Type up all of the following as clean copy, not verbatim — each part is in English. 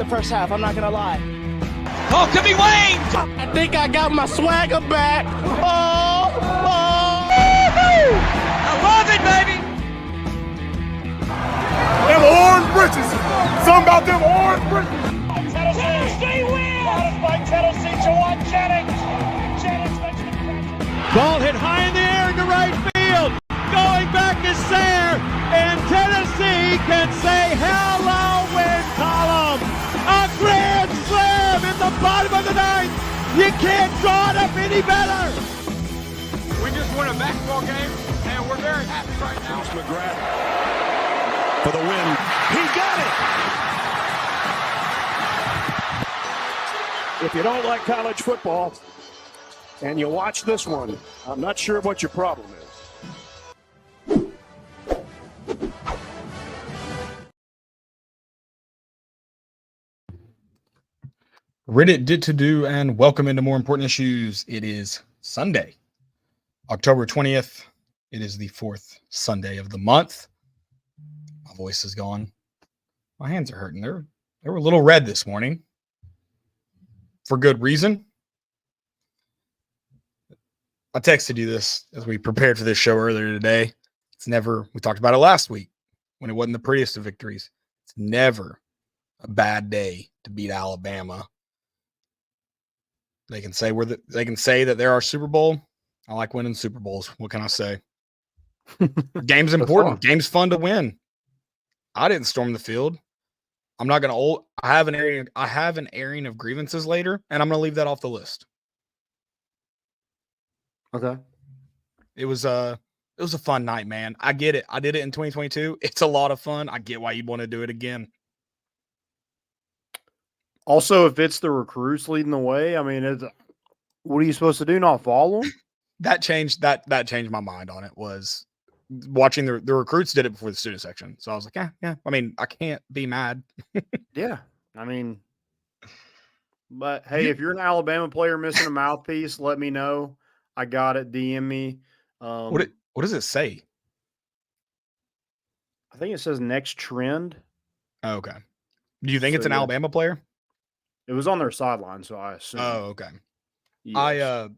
the first half, I'm not going to lie. Oh, could be Wayne! I think I got my swagger back. Oh! I love it, baby! Them orange britches. Something about them orange britches. Tennessee wins! By Tennessee, Jawan Jennings. Jennings makes the catch. Ball hit high in the air into right field. Going back is Sayre, and Tennessee can say hello, win column. A grand slam in the bottom of the ninth. You can't draw it up any better. We just won a basketball game, and we're very happy right now. McGrath for the win. He got it. If you don't like college football and you watch this one, I'm not sure what your problem is. Reddit did to do, and welcome into More Important Issues. It is Sunday, October 20th. It is the fourth Sunday of the month. My voice is gone. My hands are hurting. They were a little red this morning for good reason. I texted you this as we prepared for this show earlier today. We talked about it last week when it wasn't the prettiest of victories. It's never a bad day to beat Alabama. They can say that they're our Super Bowl. I like winning Super Bowls. What can I say? Game's important. Game's fun to win. I didn't storm the field. I'm not going to. I have an airing of grievances later, and I'm going to leave that off the list. Okay. It was a fun night, man. I get it. I did it in 2022. It's a lot of fun. I get why you'd want to do it again. Also, if it's the recruits leading the way, I mean, what are you supposed to do? Not follow them? That changed my mind on it. Was watching the recruits did it before the student section, so I was like, yeah. I mean, I can't be mad. Yeah, I mean, but hey, if you're an Alabama player missing a mouthpiece, let me know. I got it. DM me. What does it say? I think it says next trend. Oh, okay. Do you think it's an Alabama player? It was on their sideline, so I assume. Oh, okay. Yes.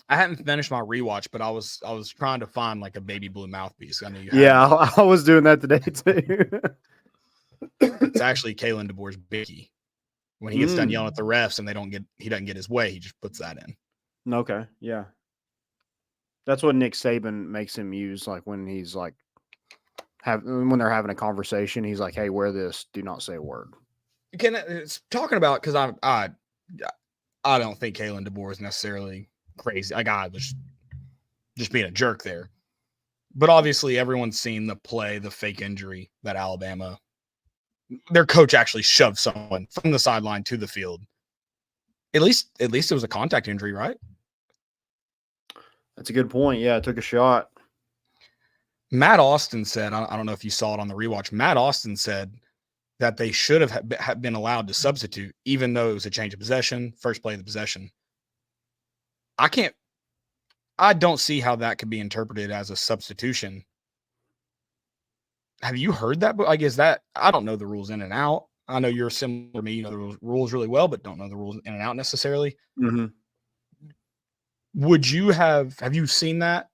I hadn't finished my rewatch, but I was trying to find like a baby blue mouthpiece. I knew you. Yeah, I was doing that today too. It's actually Kalen DeBoer's Bicky. When he gets done yelling at the refs and he doesn't get his way, he just puts that in. Okay, yeah. That's what Nick Saban makes him use, like when he's like when they're having a conversation, he's like, "Hey, wear this. Do not say a word." It's talking about because I don't think Kalen DeBoer is necessarily crazy. Like I was just being a jerk there, but obviously everyone's seen the fake injury that Alabama, their coach actually shoved someone from the sideline to the field. At least it was a contact injury, right? That's a good point. Yeah, I took a shot. Matt Austin said, I don't know if you saw it on the rewatch. Matt Austin said that they should have been allowed to substitute, even though it was a change of possession, first play of the possession. I don't see how that could be interpreted as a substitution. Have you heard that? I guess I don't know the rules in and out. I know you're similar to me. You know the rules really well, but don't know the rules in and out necessarily. Mm-hmm. Would you have you seen that?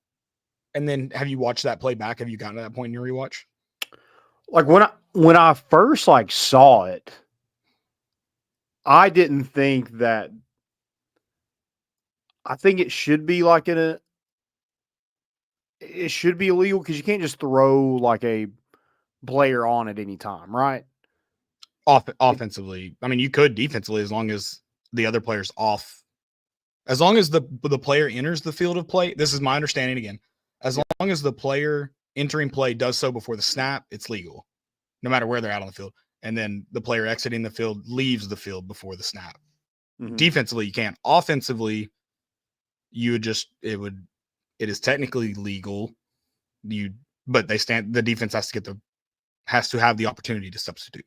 And then have you watched that play back? Have you gotten to that point in your rewatch? Like when I first saw it, I didn't think that. I think it should be it should be illegal because you can't just throw like a player on at any time, right? Offensively, I mean, you could defensively as long as the other player's off. As long as the player enters the field of play, this is my understanding again. As long as the player entering play does so before the snap, it's legal, no matter where they're out on the field. And then the player exiting the field leaves the field before the snap. Mm-hmm. Defensively, you can't. Offensively, it is technically legal. But the defense has to have the opportunity to substitute.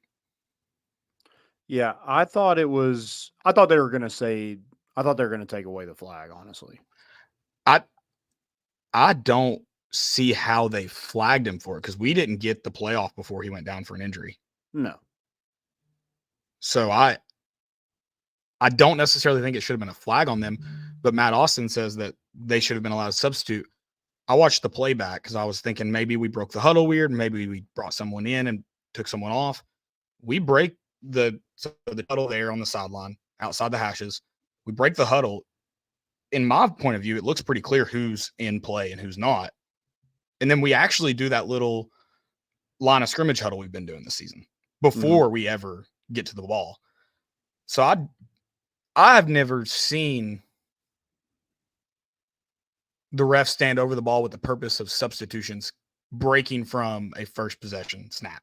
Yeah, I thought they were going to take away the flag, honestly. I don't see how they flagged him for it because we didn't get the playoff before he went down for an injury. No. So I don't necessarily think it should have been a flag on them, but Matt Austin says that they should have been allowed to substitute. I watched the playback because I was thinking maybe we broke the huddle weird, maybe we brought someone in and took someone off. We break the huddle there on the sideline outside the hashes. We break the huddle. In my point of view, it looks pretty clear who's in play and who's not. And then we actually do that little line of scrimmage huddle we've been doing this season before we ever get to the ball. So I've never seen the ref stand over the ball with the purpose of substitutions breaking from a first possession snap.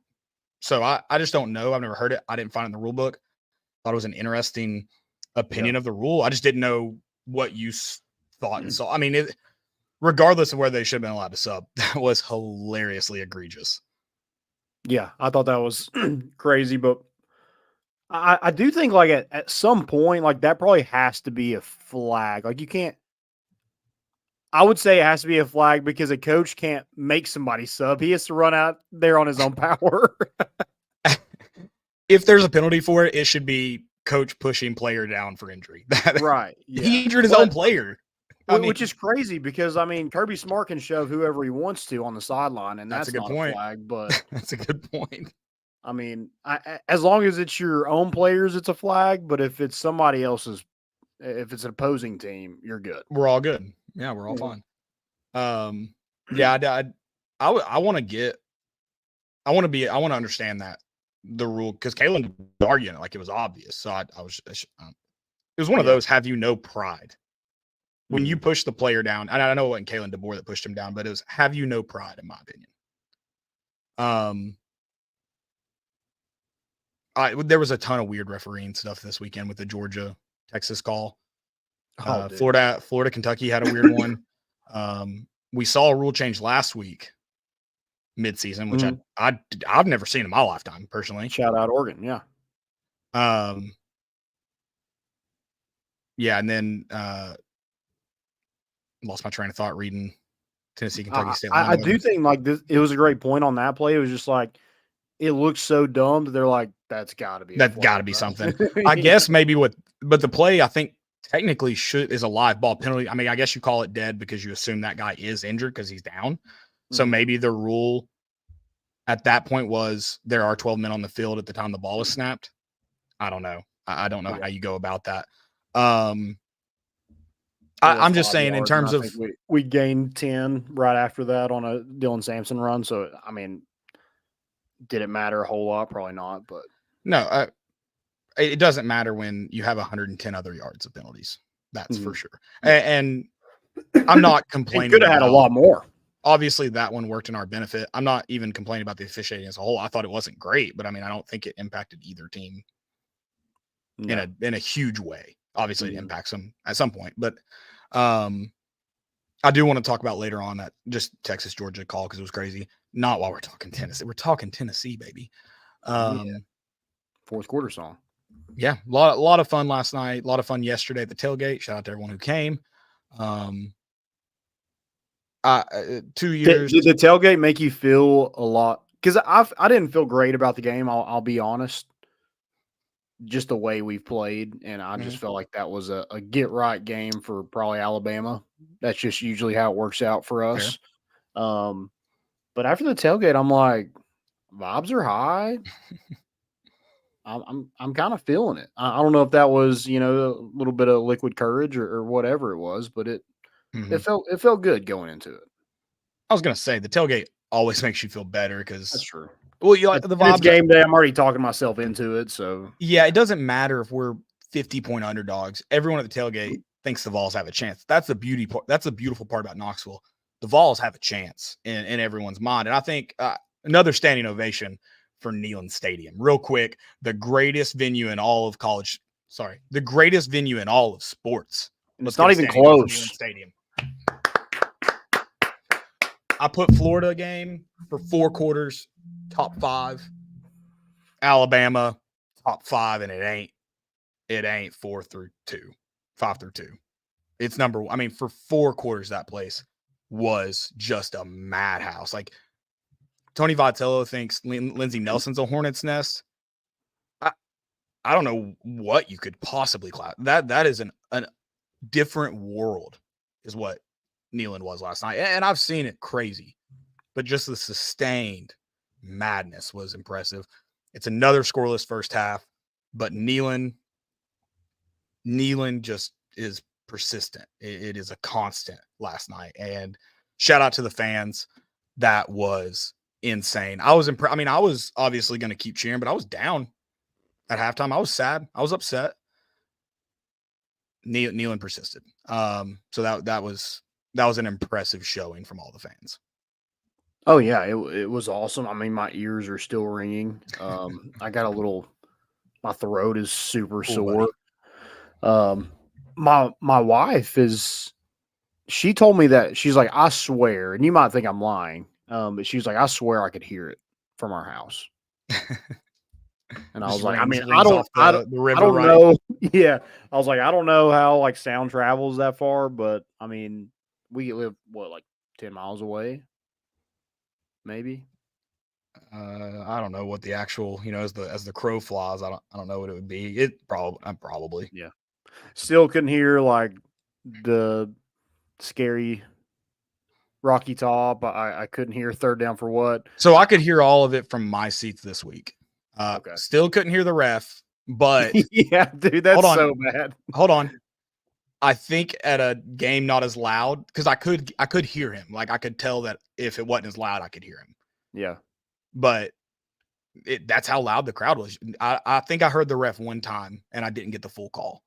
So I just don't know. I've never heard it. I didn't find it in the rule book. Thought it was an interesting opinion of the rule. I just didn't know what you thought and saw. I mean, regardless of whether they should have been allowed to sub, that was hilariously egregious. Yeah, I thought that was crazy, but I do think like at some point, like that probably has to be a flag. Like you can't. I would say it has to be a flag because a coach can't make somebody sub. He has to run out there on his own power. If there's a penalty for it, it should be coach pushing player down for injury. Right. Yeah. He injured his own player. Which is crazy because, I mean, Kirby Smart can shove whoever he wants to on the sideline, and that's a good not point. a flag. But that's a good point. I mean, as long as it's your own players, it's a flag. But if it's somebody else's, if it's an opposing team, you're good. We're all good. Yeah, we're all fine. Yeah, I want to understand that the rule because Kalen was arguing it like it was obvious. So it was one of those. Have you no pride when you push the player down? And I know it wasn't Kalen DeBoer that pushed him down, but it was have you no pride in my opinion. There was a ton of weird refereeing stuff this weekend with the Georgia Texas call. Florida Kentucky had a weird one. We saw a rule change last week midseason, which I've never seen in my lifetime personally. Shout out Oregon. Yeah. Yeah. And then, lost my train of thought reading Tennessee, Kentucky State. I do think like this, it was a great point on that play. It was just like, it looks so dumb that they're like, that's gotta be something. I guess maybe but the play, I think, technically is a live ball penalty. I mean, I guess you call it dead because you assume that guy is injured because he's down. So maybe the rule at that point was there are 12 men on the field at the time the ball is snapped. I don't know. I don't know how you go about that. I'm just saying in terms of we gained 10 right after that on a Dylan Sampson run. So, I mean, did it matter a whole lot? Probably not, but no, it doesn't matter when you have 110 other yards of penalties. That's for sure. And I'm not complaining. Could have had a lot more. Obviously, that one worked in our benefit. I'm not even complaining about the officiating as a whole. I thought it wasn't great, but I mean, I don't think it impacted either team in a huge way. Obviously, it impacts them at some point, but I do want to talk about later on that just Texas Georgia call because it was crazy. Not while we're talking Tennessee. We're talking Tennessee, baby. Fourth quarter song. Yeah, a lot of fun last night. A lot of fun yesterday at the tailgate. Shout out to everyone who came. 2 years. Did the tailgate make you feel a lot? Because I didn't feel great about the game. I'll be honest. Just the way we've played, and I just felt like that was a get right game for probably Alabama. That's just usually how it works out for us. But after the tailgate, I'm like, vibes are high. I'm kind of feeling it. I don't know if that was, a little bit of liquid courage or whatever it was, but it felt good going into it. I was gonna say the tailgate always makes you feel better because that's true. Well, you like the vibes. It's game day. I'm already talking myself into it. So yeah, it doesn't matter if we're 50-point underdogs. Everyone at the tailgate thinks the Vols have a chance. That's the beauty part. That's the beautiful part about Knoxville. The Vols have a chance in everyone's mind, and I think another standing ovation for Neyland Stadium. Real quick, the greatest venue in all of college. Sorry, the greatest venue in all of sports. It's not even close. Stadium. I put Florida game for 4 quarters, top 5. Alabama, top 5, and it ain't 4 through 2, 5 through 2. It's number 1. I mean, for 4 quarters, that place was just a madhouse. Like Tony Vitello thinks Lindsey Nelson's a hornet's nest. I don't know what you could possibly class. That is an different world is what Neyland was last night. And I've seen it crazy, but just the sustained madness was impressive. It's another scoreless first half, but Neyland just is persistent. It is a constant last night. And shout out to the fans. That was insane. I was impressed. I mean, I was obviously going to keep cheering, but I was down at halftime. I was sad. I was upset. Neyland persisted. So that was an impressive showing from all the fans. Oh yeah, it was awesome. I mean, my ears are still ringing. I got my throat is super sore. My wife she told me that she's like, I swear, and you might think I'm lying, but she's like, I swear I could hear it from our house. And I was like, I mean, I don't know. Yeah. I was like, I don't know how like sound travels that far, but I mean, we live like 10 miles away, maybe. I don't know what the actual, as the crow flies, I don't know what it would be. Probably. Yeah. Still couldn't hear like the scary Rocky Top. I couldn't hear third down for what. So I could hear all of it from my seats this week. Okay. Still couldn't hear the ref, but yeah, dude, that's so bad. Hold on. I think at a game not as loud, because I could hear him. Like I could tell that if it wasn't as loud, I could hear him. Yeah. But that's how loud the crowd was. I think I heard the ref one time and I didn't get the full call.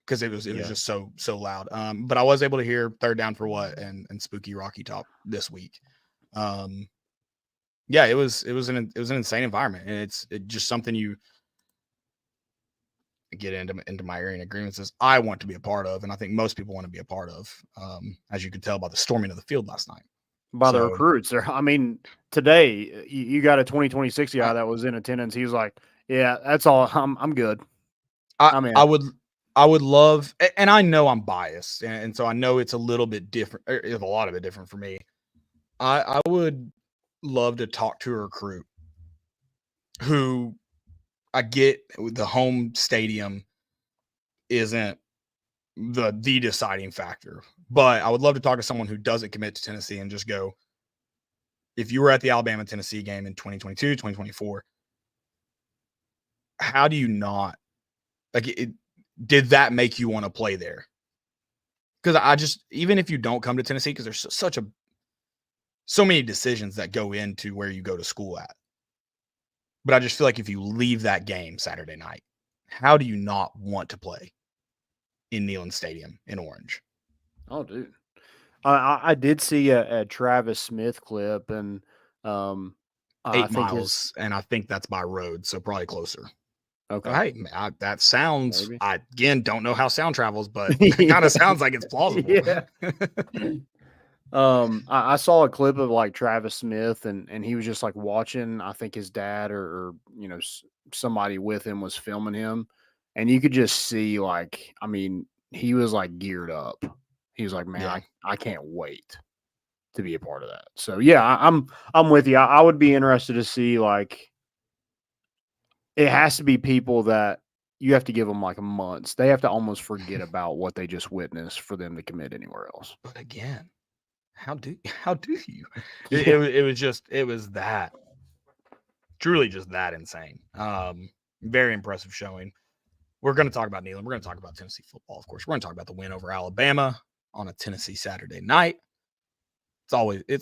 Because it was just so loud. But I was able to hear third down for what and spooky Rocky Top this week. Yeah, it was an insane environment, and it's just something you get into my area and grievances I want to be a part of, and I think most people want to be a part of, as you could tell by the storming of the field last night. By the recruits. I mean, today you got a 2026 guy that was in attendance. He was like, yeah, that's all. I'm good. I would love, and I know I'm biased, and so I know it's a little bit different. It's a lot of it different for me. I would love to talk to a recruit who, I get the home stadium isn't the deciding factor, but I would love to talk to someone who doesn't commit to Tennessee and just go, if you were at the Alabama-Tennessee game in 2022, 2024, how do you not, did that make you want to play there? Because even if you don't come to Tennessee, because there's so many decisions that go into where you go to school at. But I just feel like if you leave that game Saturday night, how do you not want to play in Neyland Stadium in Orange? Oh, dude. I did see a Travis Smith clip, and 8 miles, and I think that's by road, so probably closer. Okay. Hey, that sounds, maybe. I, again, don't know how sound travels, but it kind of sounds like it's plausible. Yeah. I saw a clip of like Travis Smith, and he was just like watching, I think his dad or somebody with him was filming him, and you could just see like, I mean, he was like geared up. He was like, man, I can't wait to be a part of that. So yeah, I'm with you. I would be interested to see, like, it has to be people that you have to give them like months. They have to almost forget about what they just witnessed for them to commit anywhere else. But again, how do you? It was that truly just that insane. Very impressive showing. We're going to talk about Neyland. We're going to talk about Tennessee football, of course. We're going to talk about the win over Alabama on a Tennessee Saturday night. It's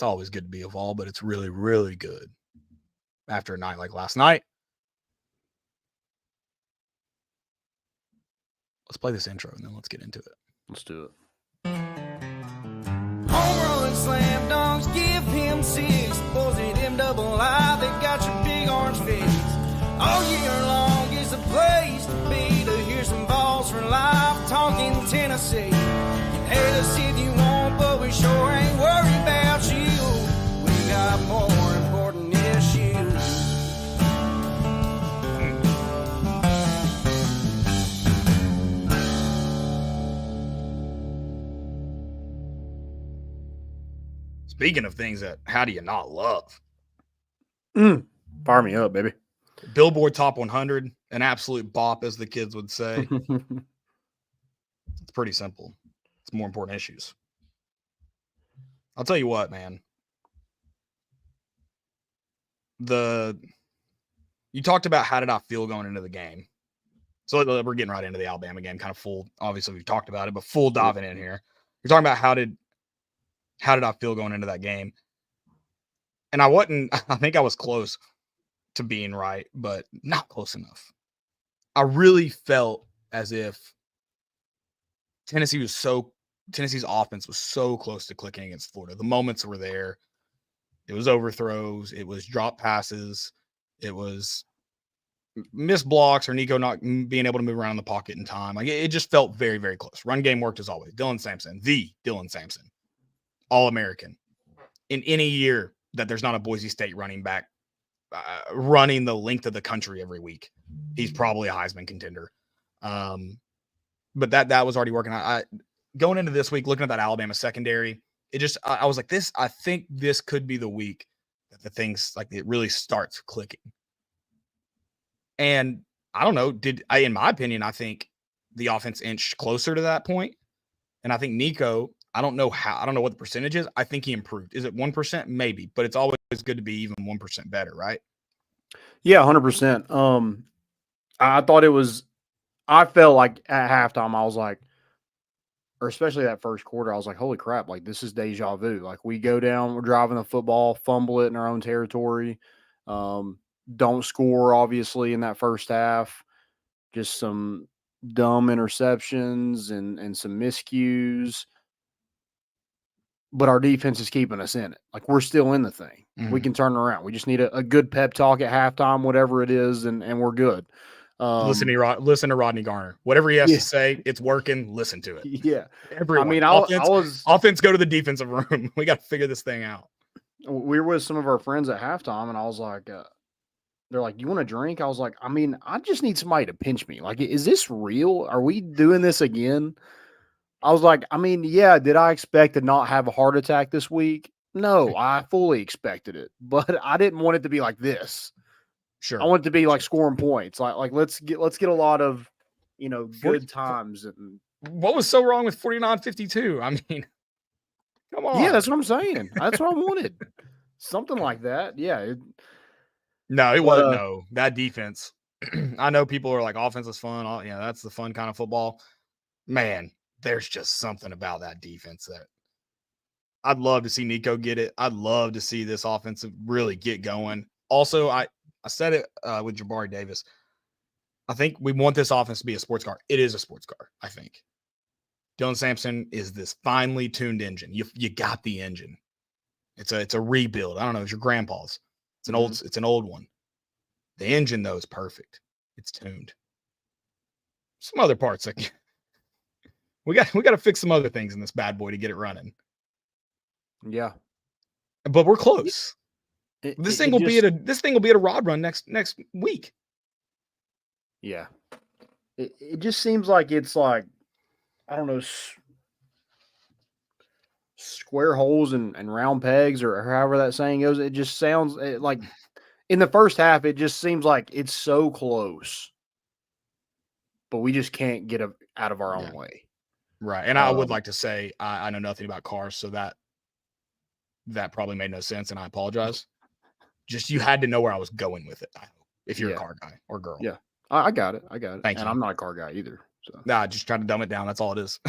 always good to be involved, but it's really, really good after a night like last night. Let's play this intro and then let's get into it. Let's do it. Home run, slam dunks, give him 6. Boys at MII, they got your big orange face. All year long is the place to be, to hear some balls for life, talking Tennessee. You can hate us if you want, but we sure ain't worried about you. We got more important issues. Speaking of things that how do you not love? Fire me up, baby. Billboard Top 100, an absolute bop, as the kids would say. It's pretty simple. It's more important issues. I'll tell you what, man. You talked about how did I feel going into the game. So we're getting right into the Alabama game, kind of full. Obviously, we've talked about it, but full diving in here. You're talking about how did I feel going into that game? And I think I was close to being right, but not close enough. I really felt as if Tennessee's offense was so close to clicking against Florida. The moments were there. It was overthrows. It was drop passes. It was missed blocks or Nico not being able to move around in the pocket in time. Like it just felt very, very close. Run game worked as always. Dylan Sampson, All-American. In any year that there's not a Boise State running back running the length of the country every week, he's probably a Heisman contender. But that was already working. I going into this week, looking at that Alabama secondary, I was like, I think this could be the week that the things like it really starts clicking. And I don't know, in my opinion, I think the offense inched closer to that point. And I think Nico, I don't know what the percentage is. I think he improved. Is it 1%? Maybe, but it's always good to be even 1% better, right? Yeah, 100%. I felt like at halftime, I was like, or especially that first quarter, I was like, holy crap, like this is deja vu. Like we go down, we're driving the football, fumble it in our own territory. Don't score, obviously, in that first half. Just some dumb interceptions and some miscues. But our defense is keeping us in it. Like we're still in the thing. Mm-hmm. We can turn it around. We just need a good pep talk at halftime, whatever it is, and we're good. Listen to Rodney Garner. Whatever he has to say, it's working. Listen to it. Yeah. Everyone. I mean, offense, go to the defensive room. We got to figure this thing out. We were with some of our friends at halftime, and I was like, they're like, you want a drink? I was like, I mean, I just need somebody to pinch me. Like, is this real? Are we doing this again? I was like, I mean, yeah, did I expect to not have a heart attack this week? No, I fully expected it, but I didn't want it to be like this. Sure. I want it to be like scoring points. Like let's get a lot of, good times. And what was so wrong with 49-52? I mean, come on. Yeah, that's what I'm saying. That's what I wanted. Something like that. Yeah. It wasn't. No, that defense. I know people are like, offense is fun. That's the fun kind of football. Man, there's just something about that defense that I'd love to see Nico get it. I'd love to see this offense really get going. Also, I said it with Jabari Davis. I think we want this offense to be a sports car. It is a sports car, I think. Dylan Sampson is this finely tuned engine. You got the engine. It's a rebuild. I don't know. It's your grandpa's. It's an old one. The engine though is perfect. It's tuned. Some other parts like we got to fix some other things in this bad boy to get it running. Yeah, but we're close. This thing will be at a rod run next week. Yeah, it just seems like it's like, I don't know, square holes and round pegs, or however that saying goes. It just sounds like in the first half, it just seems like it's so close, but we just can't get out of our own way. Right. And I would like to say I know nothing about cars, so that probably made no sense, and I apologize. Just you had to know where I was going with it, if you're a car guy or girl. Yeah. I got it. Thank you. I'm not a car guy either. So. Nah, just trying to dumb it down. That's all it is.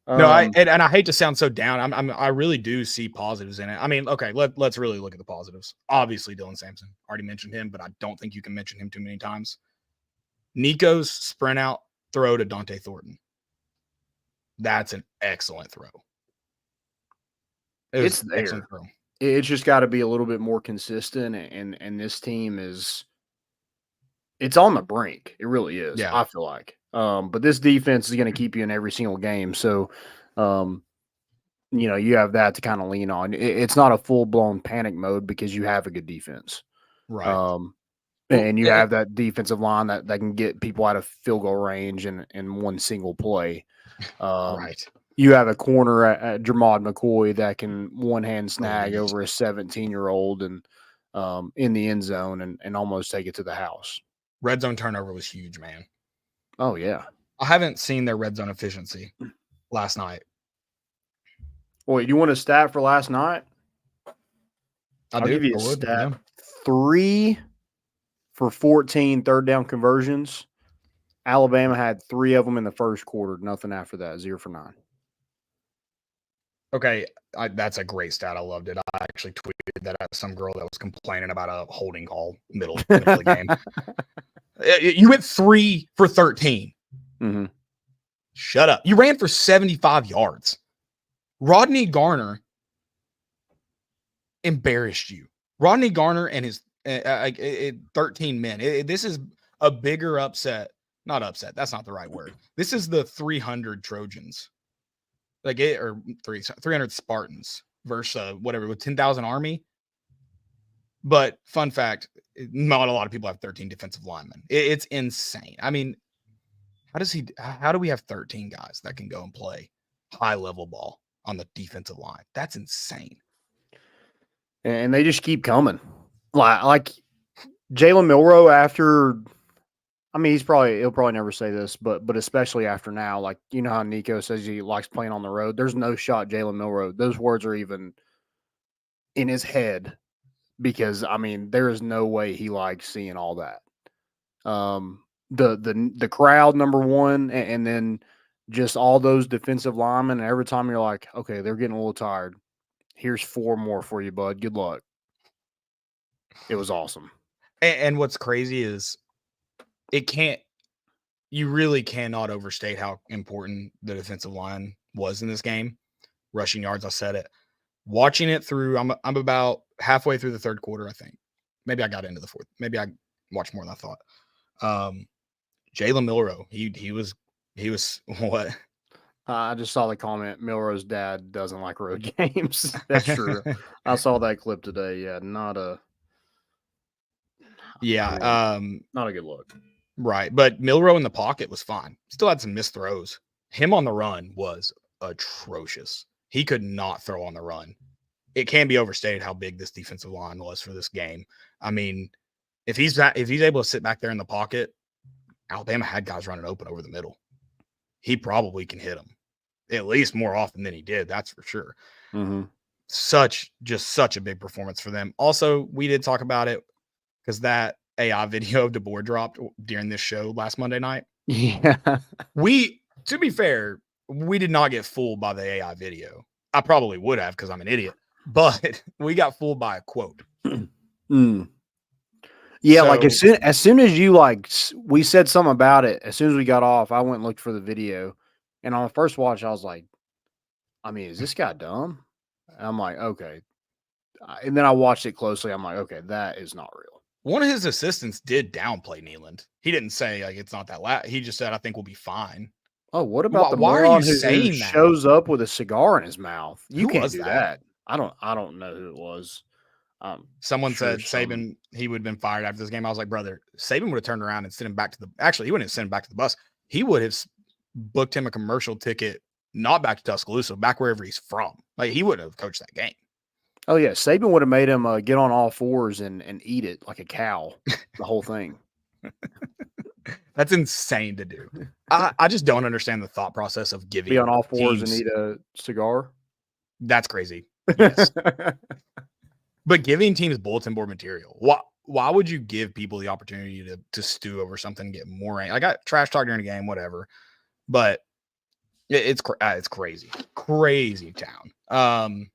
No, I hate to sound so down. I really do see positives in it. I mean, okay, let's really look at the positives. Obviously, Dylan Sampson, already mentioned him, but I don't think you can mention him too many times. Nico's sprint out throw to Dante Thornton. That's an excellent throw. It's there. Throw. It's just got to be a little bit more consistent, and this team it's on the brink. It really is. Yeah. I feel like. But this defense is going to keep you in every single game. So, you have that to kind of lean on. It's not a full-blown panic mode because you have a good defense. Right. And you have that defensive line that can get people out of field goal range in one single play. Right. You have a corner at Jermod McCoy that can one-hand snag over a 17-year-old. And in the end zone and almost take it to the house. Red zone turnover was huge, man. Oh, yeah. I haven't seen their red zone efficiency last night. Wait, you want a stat for last night? I'll give you a would, stat. yeah. 3 for 14 third down conversions. Alabama had 3 of them in the first quarter. Nothing after that. 0 for 9. Okay, that's a great stat. I loved it. I actually tweeted that at some girl that was complaining about a holding call middle of the game. You went 3 for 13. Mm-hmm. Shut up. You ran for 75 yards. Rodney Garner embarrassed you. Rodney Garner and his 13 men. This is a bigger upset. Not upset. That's not the right word. This is the 300 Trojans. Or 300 Spartans versus whatever with 10,000 Army. But fun fact, not a lot of people have 13 defensive linemen. It's insane. I mean, how do we have 13 guys that can go and play high level ball on the defensive line? That's insane. And they just keep coming. Like Jalen Milroe after, I mean, he'll probably never say this, but especially after now, like, you know how Nico says he likes playing on the road. There's no shot Jalen Milroe. Those words are even in his head because, I mean, there is no way he likes seeing all that. The crowd, number one, and then just all those defensive linemen. And every time you're like, okay, they're getting a little tired. Here's 4 more for you, bud. Good luck. It was awesome. And what's crazy is you really cannot overstate how important the defensive line was in this game. Rushing yards, I said it. Watching it through, I'm about halfway through the third quarter, I think. Maybe I got into the fourth. Maybe I watched more than I thought. Jalen Milroe, he was what? I just saw the comment, Milroe's dad doesn't like road games. That's true. I saw that clip today. Yeah, not a good look. Right. But Milroe in the pocket was fine. Still had some missed throws. Him on the run was atrocious. He could not throw on the run. It can be overstated how big this defensive line was for this game. I mean, if he's able to sit back there in the pocket, Alabama had guys running open over the middle. He probably can hit them at least more often than he did. That's for sure. Mm-hmm. Such a big performance for them. Also, we did talk about it because that AI video of DeBoer dropped during this show last Monday night. Yeah. To be fair, we did not get fooled by the AI video. I probably would have because I'm an idiot, but we got fooled by a quote. Yeah, like as soon as you we said something about it, as soon as we got off, I went and looked for the video. And on the first watch, I was like, I mean, is this guy dumb? And I'm like, okay. And then I watched it closely. I'm like, okay, that is not real. One of his assistants did downplay Neyland. He didn't say it's not that loud. He just said, I think we'll be fine. Oh, what about why are you saying that? Shows up with a cigar in his mouth? You Who can't was do that? I don't know who it was. Someone said Saban, he would have been fired after this game. I was like, brother, Saban would have turned around and sent him back to he wouldn't have sent him back to the bus. He would have booked him a commercial ticket, not back to Tuscaloosa, back wherever he's from. Like, he wouldn't have coached that game. Oh, yeah. Saban would have made him get on all fours and eat it like a cow, the whole thing. That's insane to do. I just don't understand the thought process of giving. Be on all fours and eat a cigar? That's crazy. Yes. But giving teams bulletin board material, why would you give people the opportunity to stew over something and get more? I got trash talk during the game, whatever. But it's crazy town.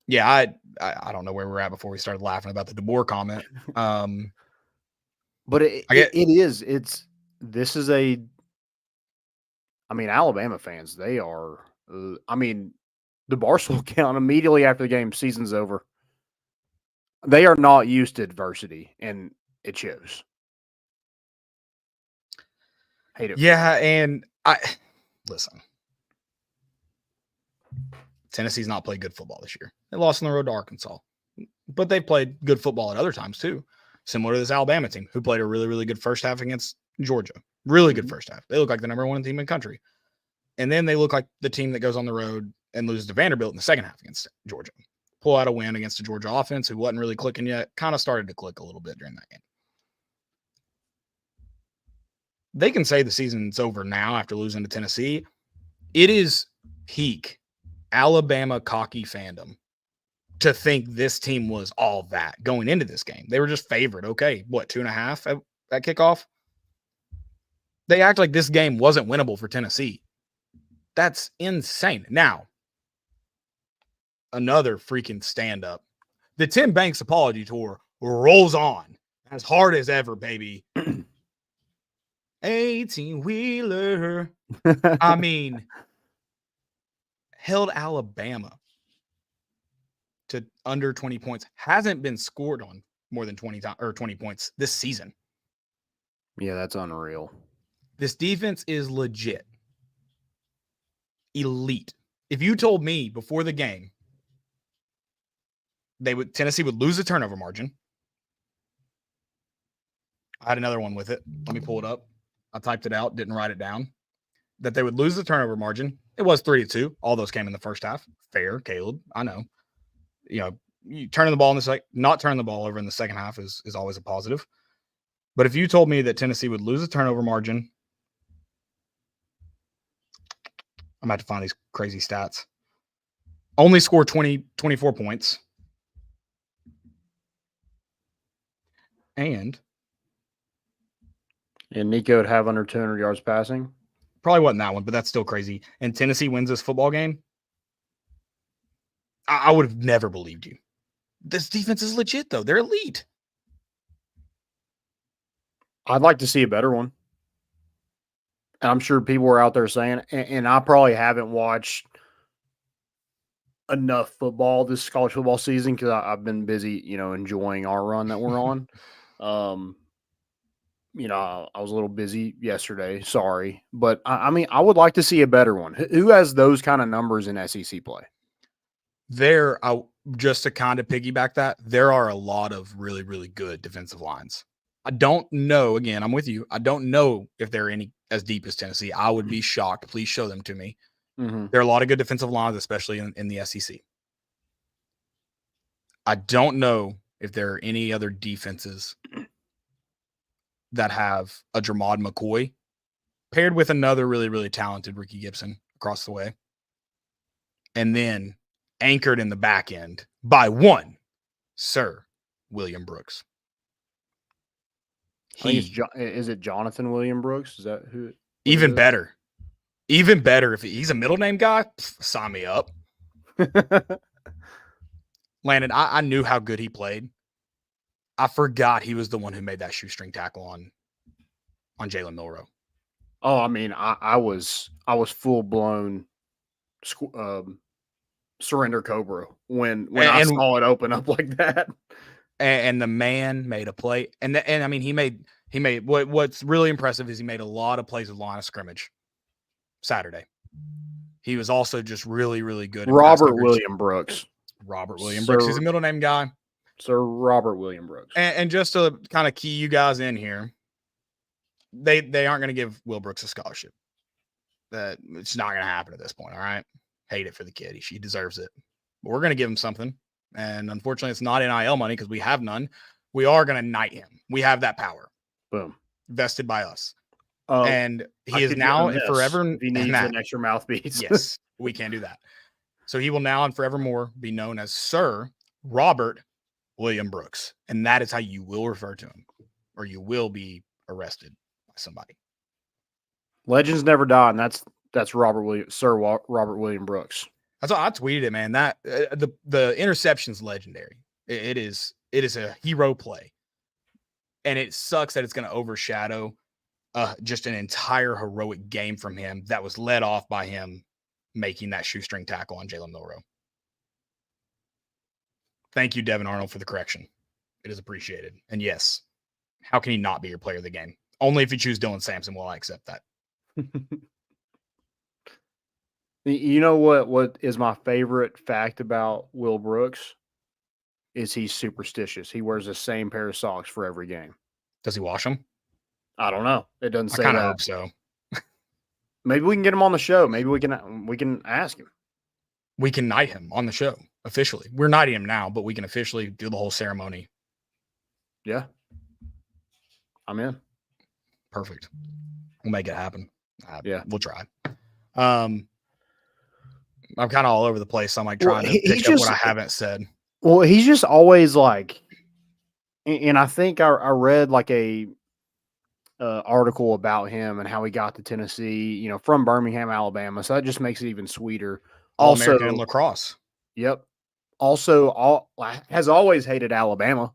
Yeah, I don't know where we're at before we started laughing about the DeBoer comment. But this is Alabama fans, they are, the Barstool count immediately after the game, season's over. They are not used to adversity, and it shows. Hate it. Yeah, and listen. Tennessee's not played good football this year. They lost on the road to Arkansas. But they've played good football at other times too. Similar to this Alabama team, who played a really, really good first half against Georgia. Really good first half. They look like the number 1 team in the country. And then they look like the team that goes on the road and loses to Vanderbilt in the second half against Georgia. pull out a win against the Georgia offense, who wasn't really clicking yet. Kind of started to click a little bit during that game. They can say the season's over now after losing to Tennessee. It is peak Alabama cocky fandom to think this team was all that going into this game. They were just favored. Okay, what, 2.5 at kickoff? They act like this game wasn't winnable for Tennessee. That's insane. Now, another freaking stand-up. The Tim Banks apology tour rolls on as hard as ever, baby. 18-wheeler. I mean, held Alabama to under 20 points. Hasn't been scored on more than 20 points this season. Yeah, that's unreal. This defense is legit. Elite. If you told me before the game Tennessee would lose the turnover margin. I had another one with it. Let me pull it up. I typed it out, didn't write it down. That they would lose the turnover margin. It was 3-2. All those came in the first half. Fair, Caleb. I know. You turning the ball not turning the ball over in the second half is always a positive. But if you told me that Tennessee would lose the turnover margin, I'm about to find these crazy stats. Only score 24 points. And Nico would have under 200 yards passing. Probably wasn't that one, but that's still crazy. And Tennessee wins this football game. I would have never believed you. This defense is legit, though. They're elite. I'd like to see a better one. And I'm sure people are out there saying, and I probably haven't watched enough football this college football season because I've been busy, enjoying our run that we're on. I was a little busy yesterday. Sorry. But, I would like to see a better one. Who has those kind of numbers in SEC play? Just to kind of piggyback that, there are a lot of really, really good defensive lines. I don't know. Again, I'm with you. I don't know if they're any as deep as Tennessee. I would be shocked. Please show them to me. Mm-hmm. There are a lot of good defensive lines, especially in the SEC. I don't know if there are any other defenses that have a Jermod McCoy paired with another really, really talented Ricky Gibson across the way. And then anchored in the back end by one Sir William Brooks. Is it Jonathan William Brooks? Is that who? Even better. Even better. If he's a middle name guy, sign me up. Landon, I knew how good he played. I forgot he was the one who made that shoestring tackle on Jalen Milroe. Oh, I was full blown surrender Cobra when I saw it open up like that. And the man made a play, and he made what's really impressive is he made a lot of plays with line of scrimmage Saturday. He was also just really, really good. Robert William Brooks. He's a middle name guy. Sir Robert William Brooks. And just to kind of key you guys in here, they aren't going to give Will Brooks a scholarship. It's not going to happen at this point. All right, hate it for the kid. He deserves it. But we're going to give him something. And unfortunately, it's not NIL money because we have none. We are going to knight him. We have that power. Boom. Vested by us. And he is now and forever. If he needs an extra mouthpiece. Yes, we can't do that. So he will now and forevermore be known as Sir Robert William Brooks. And that is how you will refer to him, or you will be arrested by somebody. Legends never die, and that's Sir Robert William Brooks. That's why I tweeted it, man. That the interception's legendary. It is a hero play, and it sucks that it's going to overshadow just an entire heroic game from him that was led off by him making that shoestring tackle on Jalen Milroe. Thank you, Devin Arnold, for the correction. It is appreciated. And yes, how can he not be your player of the game? Only if you choose Dylan Sampson will I accept that. You know what is my favorite fact about Will Brooks? Is he's superstitious. He wears the same pair of socks for every game. Does he wash them? I don't know. It doesn't say I kind that. of hope so. Maybe we can get him on the show. Maybe we can ask him. We can knight him on the show. officially. We're knighting him now, but we can officially do the whole ceremony. Yeah. I'm in. Perfect. We'll make it happen. Yeah. We'll try. I'm kind of all over the place. So I'm like trying to pick up what I haven't said. Well, he's just always like, and I think I read like a article about him and how he got to Tennessee, from Birmingham, Alabama. So that just makes it even sweeter. All-American in lacrosse. Yep. Also, has always hated Alabama.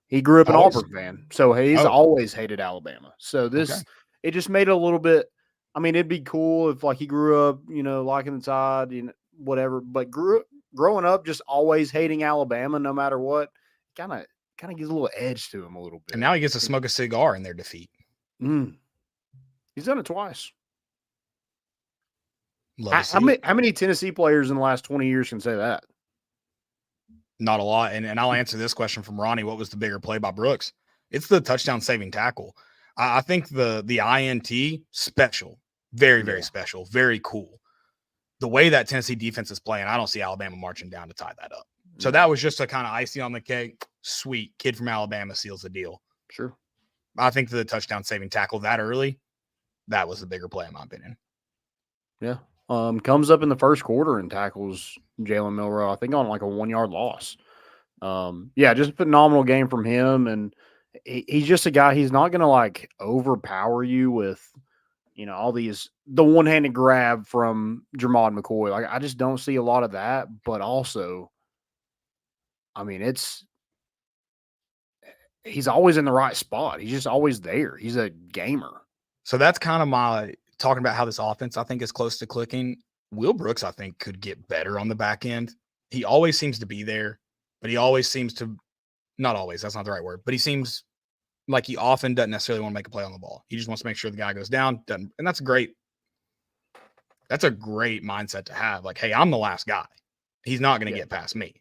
He grew up an Auburn fan, so he's always hated Alabama. So it just made it a little bit. I mean, it'd be cool if like he grew up, liking the Tide, whatever. But growing up, just always hating Alabama, no matter what, kind of gives a little edge to him a little bit. And now he gets to smoke a cigar in their defeat. He's done it twice. How many Tennessee players in the last 20 years can say that? Not a lot. And I'll answer this question from Ronnie. What was the bigger play by Brooks? It's the touchdown saving tackle. I think the INT, special. Very, very special. Very cool. The way that Tennessee defense is playing, I don't see Alabama marching down to tie that up. So that was just a kind of icing on the cake. Sweet. Kid from Alabama seals the deal. Sure. I think the touchdown saving tackle that early, that was the bigger play in my opinion. Yeah. Comes up in the first quarter and tackles Jalen Milroe, I think on like a 1-yard loss. Just a phenomenal game from him. And he's just a guy, he's not going to like overpower you with, all the one-handed grab from Jermod McCoy. Like, I just don't see a lot of that, but also, I mean, he's always in the right spot. He's just always there. He's a gamer. So that's kind of my talking about how this offense, I think, is close to clicking. Will Brooks, I think, could get better on the back end. He always seems to be there, but he always seems to not always. That's not the right word, but he seems like he often doesn't necessarily want to make a play on the ball. He just wants to make sure the guy goes down. And that's great. That's a great mindset to have. Like, hey, I'm the last guy. He's not going to get past me.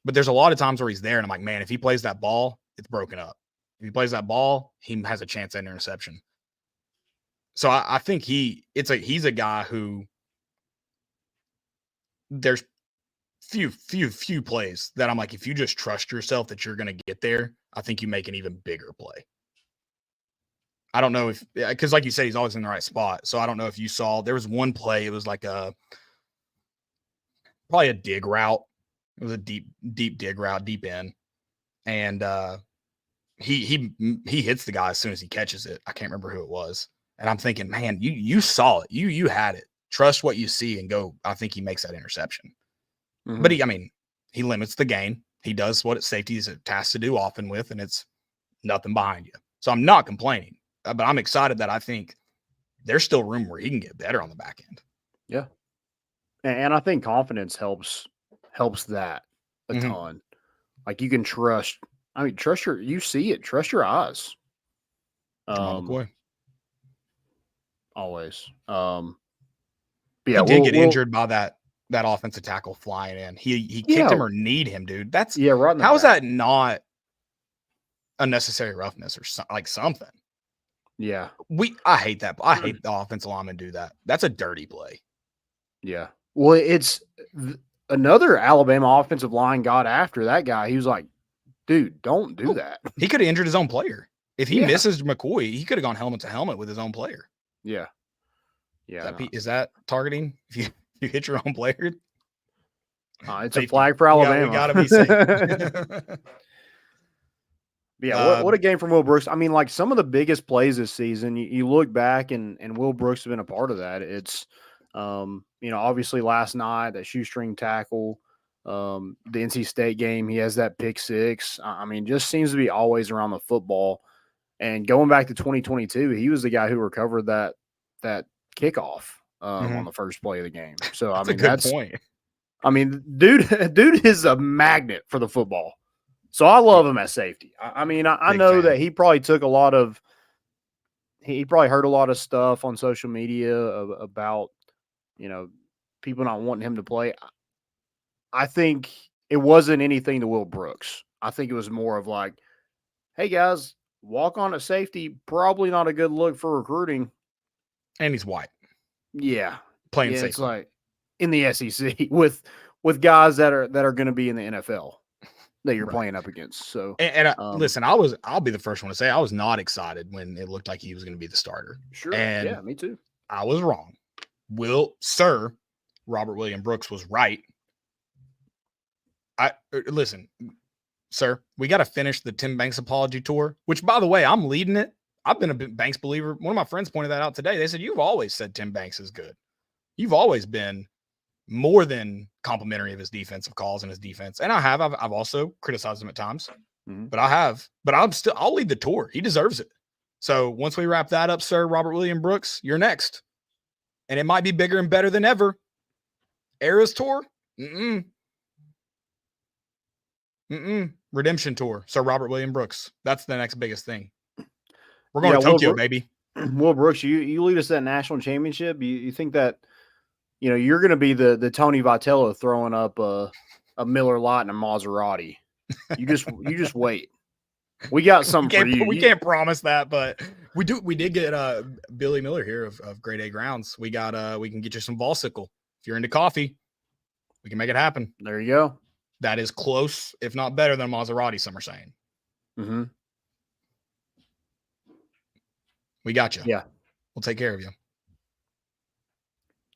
But there's a lot of times where he's there, and I'm like, man, if he plays that ball, it's broken up. If he plays that ball, he has a chance at an interception. So I think he's a guy who there's few plays that I'm like, if you just trust yourself that you're going to get there, I think you make an even bigger play. I don't know because like you said, he's always in the right spot. So I don't know if you saw, there was one play. It was like probably a dig route. It was a deep dig route, deep in. And he hits the guy as soon as he catches it. I can't remember who it was. And I'm thinking, man, you saw it. You had it. Trust what you see and go. I think he makes that interception. Mm-hmm. But he limits the gain. He does what safety is tasked to do often with, and it's nothing behind you. So I'm not complaining, but I'm excited that I think there's still room where he can get better on the back end. Yeah. And I think confidence helps that a ton. Like you can trust you see it, trust your eyes. Always. He did get injured by that offensive tackle flying in. He kicked him or kneed him, dude. That's right. How is that not unnecessary roughness or like something? Yeah. I hate that. I hate the offensive linemen do that. That's a dirty play. Yeah. Well, it's another Alabama offensive line got after that guy. He was like, dude, don't do that. He could have injured his own player. If he misses McCoy, he could have gone helmet to helmet with his own player. Yeah. Yeah. Is that targeting? If you hit your own player? It's a flag for Alabama. We got to be safe. What a game from Will Brooks. I mean, like some of the biggest plays this season, you look back and Will Brooks has been a part of that. It's, obviously last night, that shoestring tackle, the NC State game, he has that pick six. I mean, just seems to be always around the football. And going back to 2022, he was the guy who recovered that kickoff on the first play of the game. So, that's a good point. I mean, dude is a magnet for the football. So I love him at safety. I know that he probably heard a lot of stuff on social media about, people not wanting him to play. I think it wasn't anything to Will Brooks. I think it was more of like, hey guys, walk on at safety, probably not a good look for recruiting. And he's white. Yeah. Playing safe. It's like in the SEC with with guys that are going to be in the NFL that you're playing up against. So, listen, I'll be the first one to say I was not excited when it looked like he was going to be the starter. Sure. And yeah, me too. I was wrong. Robert William Brooks was right. Listen, sir, we got to finish the Tim Banks apology tour, which, by the way, I'm leading it. I've been a Banks believer. One of my friends pointed that out today. They said, you've always said Tim Banks is good. You've always been more than complimentary of his defensive calls and his defense. And I have. I've also criticized him at times, but I'll lead the tour. He deserves it. So once we wrap that up, sir, Robert William Brooks, you're next. And it might be bigger and better than ever. Eras tour? Redemption tour. Sir Robert William Brooks. That's the next biggest thing. We're going to Tokyo, baby. Will Brooks, you lead us to that national championship. You think that, you're going to be the Tony Vitello throwing up a Miller Lite and a Maserati. You just wait. We got something for you. We can't promise that, but we did get Billy Miller here of Grade A Grounds. We can get you some Volsicle. If you're into coffee, we can make it happen. There you go. That is close, if not better than Maserati, some are saying. Mm-hmm. We got you. Yeah. We'll take care of you.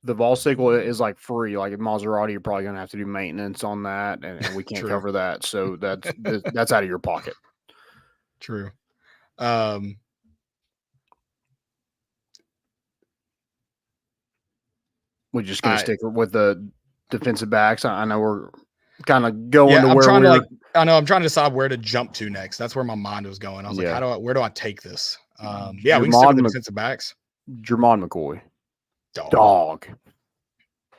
The Volsicle is like free. Like at Maserati, you're probably going to have to do maintenance on that, and we can't cover that. So that's out of your pocket. True. We're just going to stick with the defensive backs. I know we're kind of going to I'm where trying we're to I'm trying to decide where to jump to next. That's where my mind was going. I was like, where do I take this? We can stick with the defensive backs. Jermon McCoy. Dog.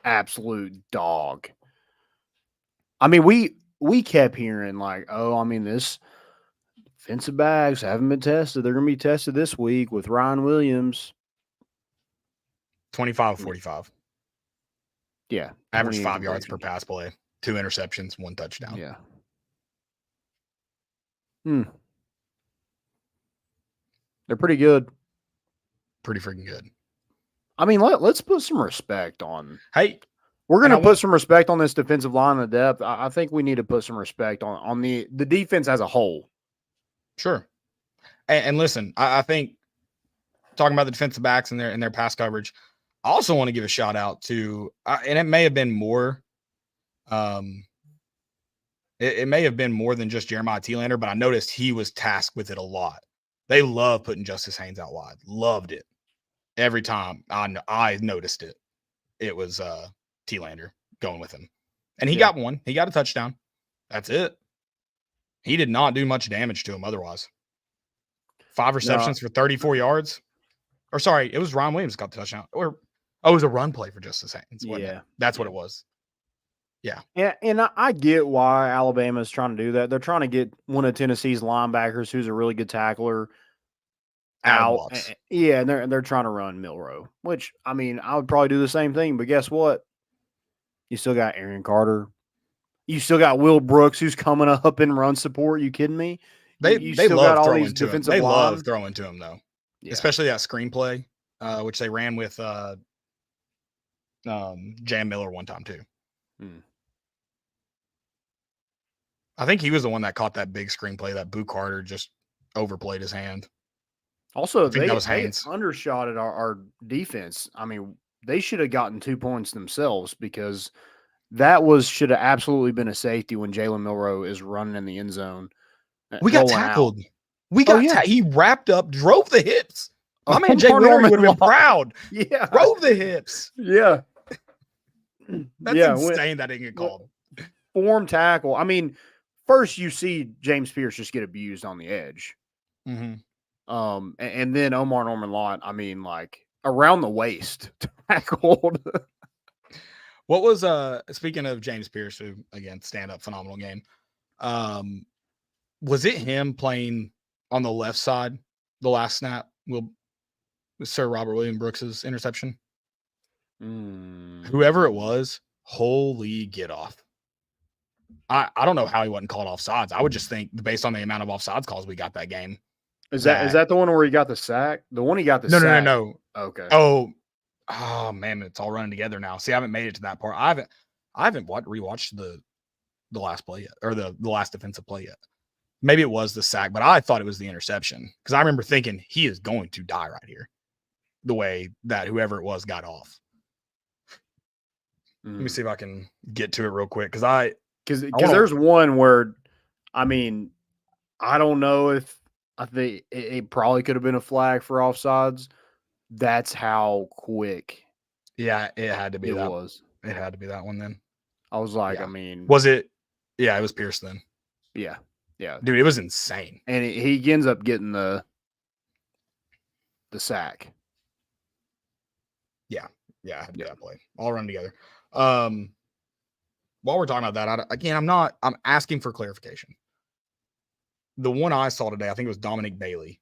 Absolute dog. I mean, we kept hearing like, this defensive backs haven't been tested. They're going to be tested this week with Ryan Williams. 25-45. Yeah. Average 5 yards per pass play. 2 interceptions, 1 touchdown. Yeah. They're pretty good. Pretty freaking good. I mean, let's put some respect on. Hey, we're going to put some respect on this defensive line and the depth. I think we need to put some respect on the defense as a whole. Sure. And listen, I think talking about the defensive backs and their pass coverage, I also want to give a shout out to, and it may have been more, it may have been more than just Jeremiah Thielander, but I noticed he was tasked with it a lot. They love putting Justice Haynes out wide. Loved it. Every time I noticed it, it was Thielander going with him. And he got one. He got a touchdown. That's it. He did not do much damage to him otherwise. 5 receptions for 34 yards. Or sorry, it was Ron Williams got the touchdown. It was a run play for Justice Haynes. Yeah. That's what it was. Yeah. And I get why Alabama is trying to do that. They're trying to get one of Tennessee's linebackers, who's a really good tackler, out. Yeah, and they're trying to run Milrow, which, I mean, I would probably do the same thing. But guess what? You still got Aaron Carter. You still got Will Brooks, who's coming up in run support. You kidding me? They still love got all throwing these to him. They love throwing to him, though. Yeah. Especially that screenplay, which they ran with Jam Miller one time, too. I think he was the one that caught that big screenplay that Boo Carter just overplayed his hand. Also, they undershotted our defense. I mean, they should have gotten 2 points themselves because that should have absolutely been a safety when Jalen Milrow is running in the end zone. We got tackled. He wrapped up, drove the hips. My man Jay Norman would have been proud. Yeah. Drove the hips. Yeah. That's insane that didn't get called. Form tackle. I mean, first you see James Pierce just get abused on the edge. Mm-hmm. And then Omar Norman Lott, I mean, like around the waist tackled. What was speaking of James Pierce, who again stand-up phenomenal game. Was it him playing on the left side the last snap? Sir Robert William Brooks's interception? Whoever it was, holy get off. I don't know how he wasn't called offsides. I would just think based on the amount of offsides calls we got that game. Is that the one where he got the sack? The one he got the sack? No. Okay. Oh man, it's all running together now. See, I haven't made it to that part. I I haven't rewatched the last play yet, or the last defensive play yet. Maybe it was the sack, but I thought it was the interception because I remember thinking he is going to die right here. The way that whoever it was got off. Let me see if I can get to it real quick because there's one where, I mean, I don't know if I think it probably could have been a flag for offsides. That's how quick. Yeah, it had to be that. Was. It had to be that one then. I was like, yeah. I mean, was it? Yeah, it was Pierce then. Yeah, dude, it was insane. And he ends up getting the sack. Yeah, I had to do that play. All run together. While we're talking about that, I'm asking for clarification. The one I saw today, I think it was Dominic Bailey.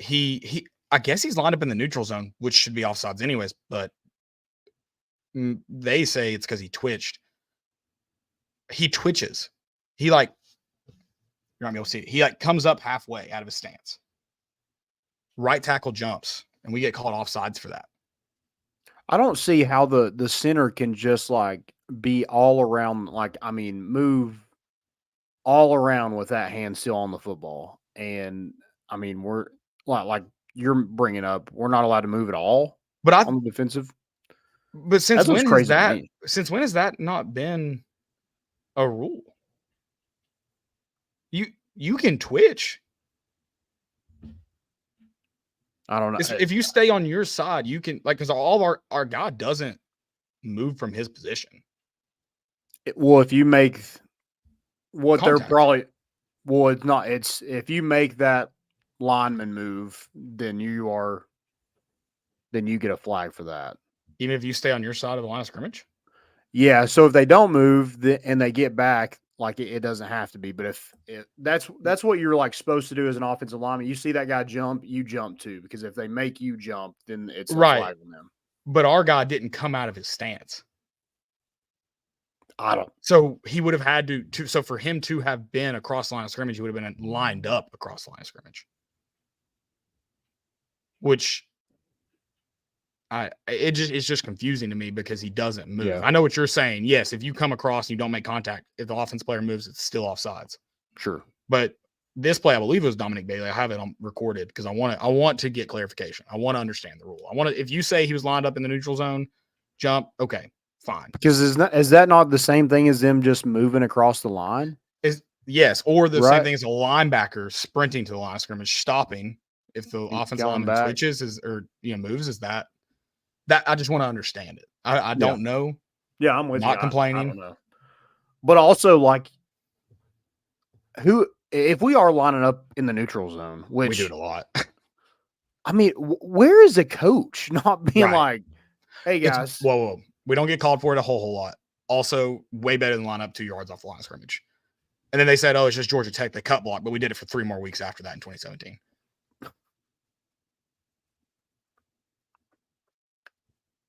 I guess he's lined up in the neutral zone, which should be offsides anyways, but they say it's because he twitched. He twitches. You're not gonna be able to see it. He comes up halfway out of his stance. Right tackle jumps, and we get called offsides for that. I don't see how the center can just be all around, move all around with that hand still on the football. And I mean, we're like you're bringing up, we're not allowed to move at all. But on the defensive. But since when has that not been a rule? You can twitch. I don't know. If you stay on your side, you can because all of our guy doesn't move from his position. If you make what Contact. They're probably it's not. It's if you make that lineman move, then you get a flag for that. Even if you stay on your side of the line of scrimmage. Yeah. So if they don't move and they get back, it doesn't have to be. But if that's what you're supposed to do as an offensive lineman, you see that guy jump, you jump too. Because if they make you jump, then it's a flag on them. But our guy didn't come out of his stance. I don't. So he would have had to. So for him to have been across the line of scrimmage, he would have been lined up across the line of scrimmage. Which it's just confusing to me because he doesn't move. Yeah. I know what you're saying. Yes, if you come across and you don't make contact, if the offense player moves, it's still offsides. Sure. But this play, I believe it was Dominic Bailey. I have it on recorded because I want to get clarification. I want to understand the rule. If you say he was lined up in the neutral zone, jump, okay, fine. Because is that not the same thing as them just moving across the line? Yes, or the same thing as a linebacker sprinting to the line of scrimmage, stopping. If the offensive lineman switches moves, is that I just want to understand it. I don't know. Yeah, I'm with you. Not complaining. I don't know. But also, if we are lining up in the neutral zone, which we do it a lot. I mean, where is the coach not being hey guys, whoa, we don't get called for it a whole lot. Also, way better than line up 2 yards off the line of scrimmage. And then they said, oh, it's just Georgia Tech. They cut block, but we did it for 3 more weeks after that in 2017.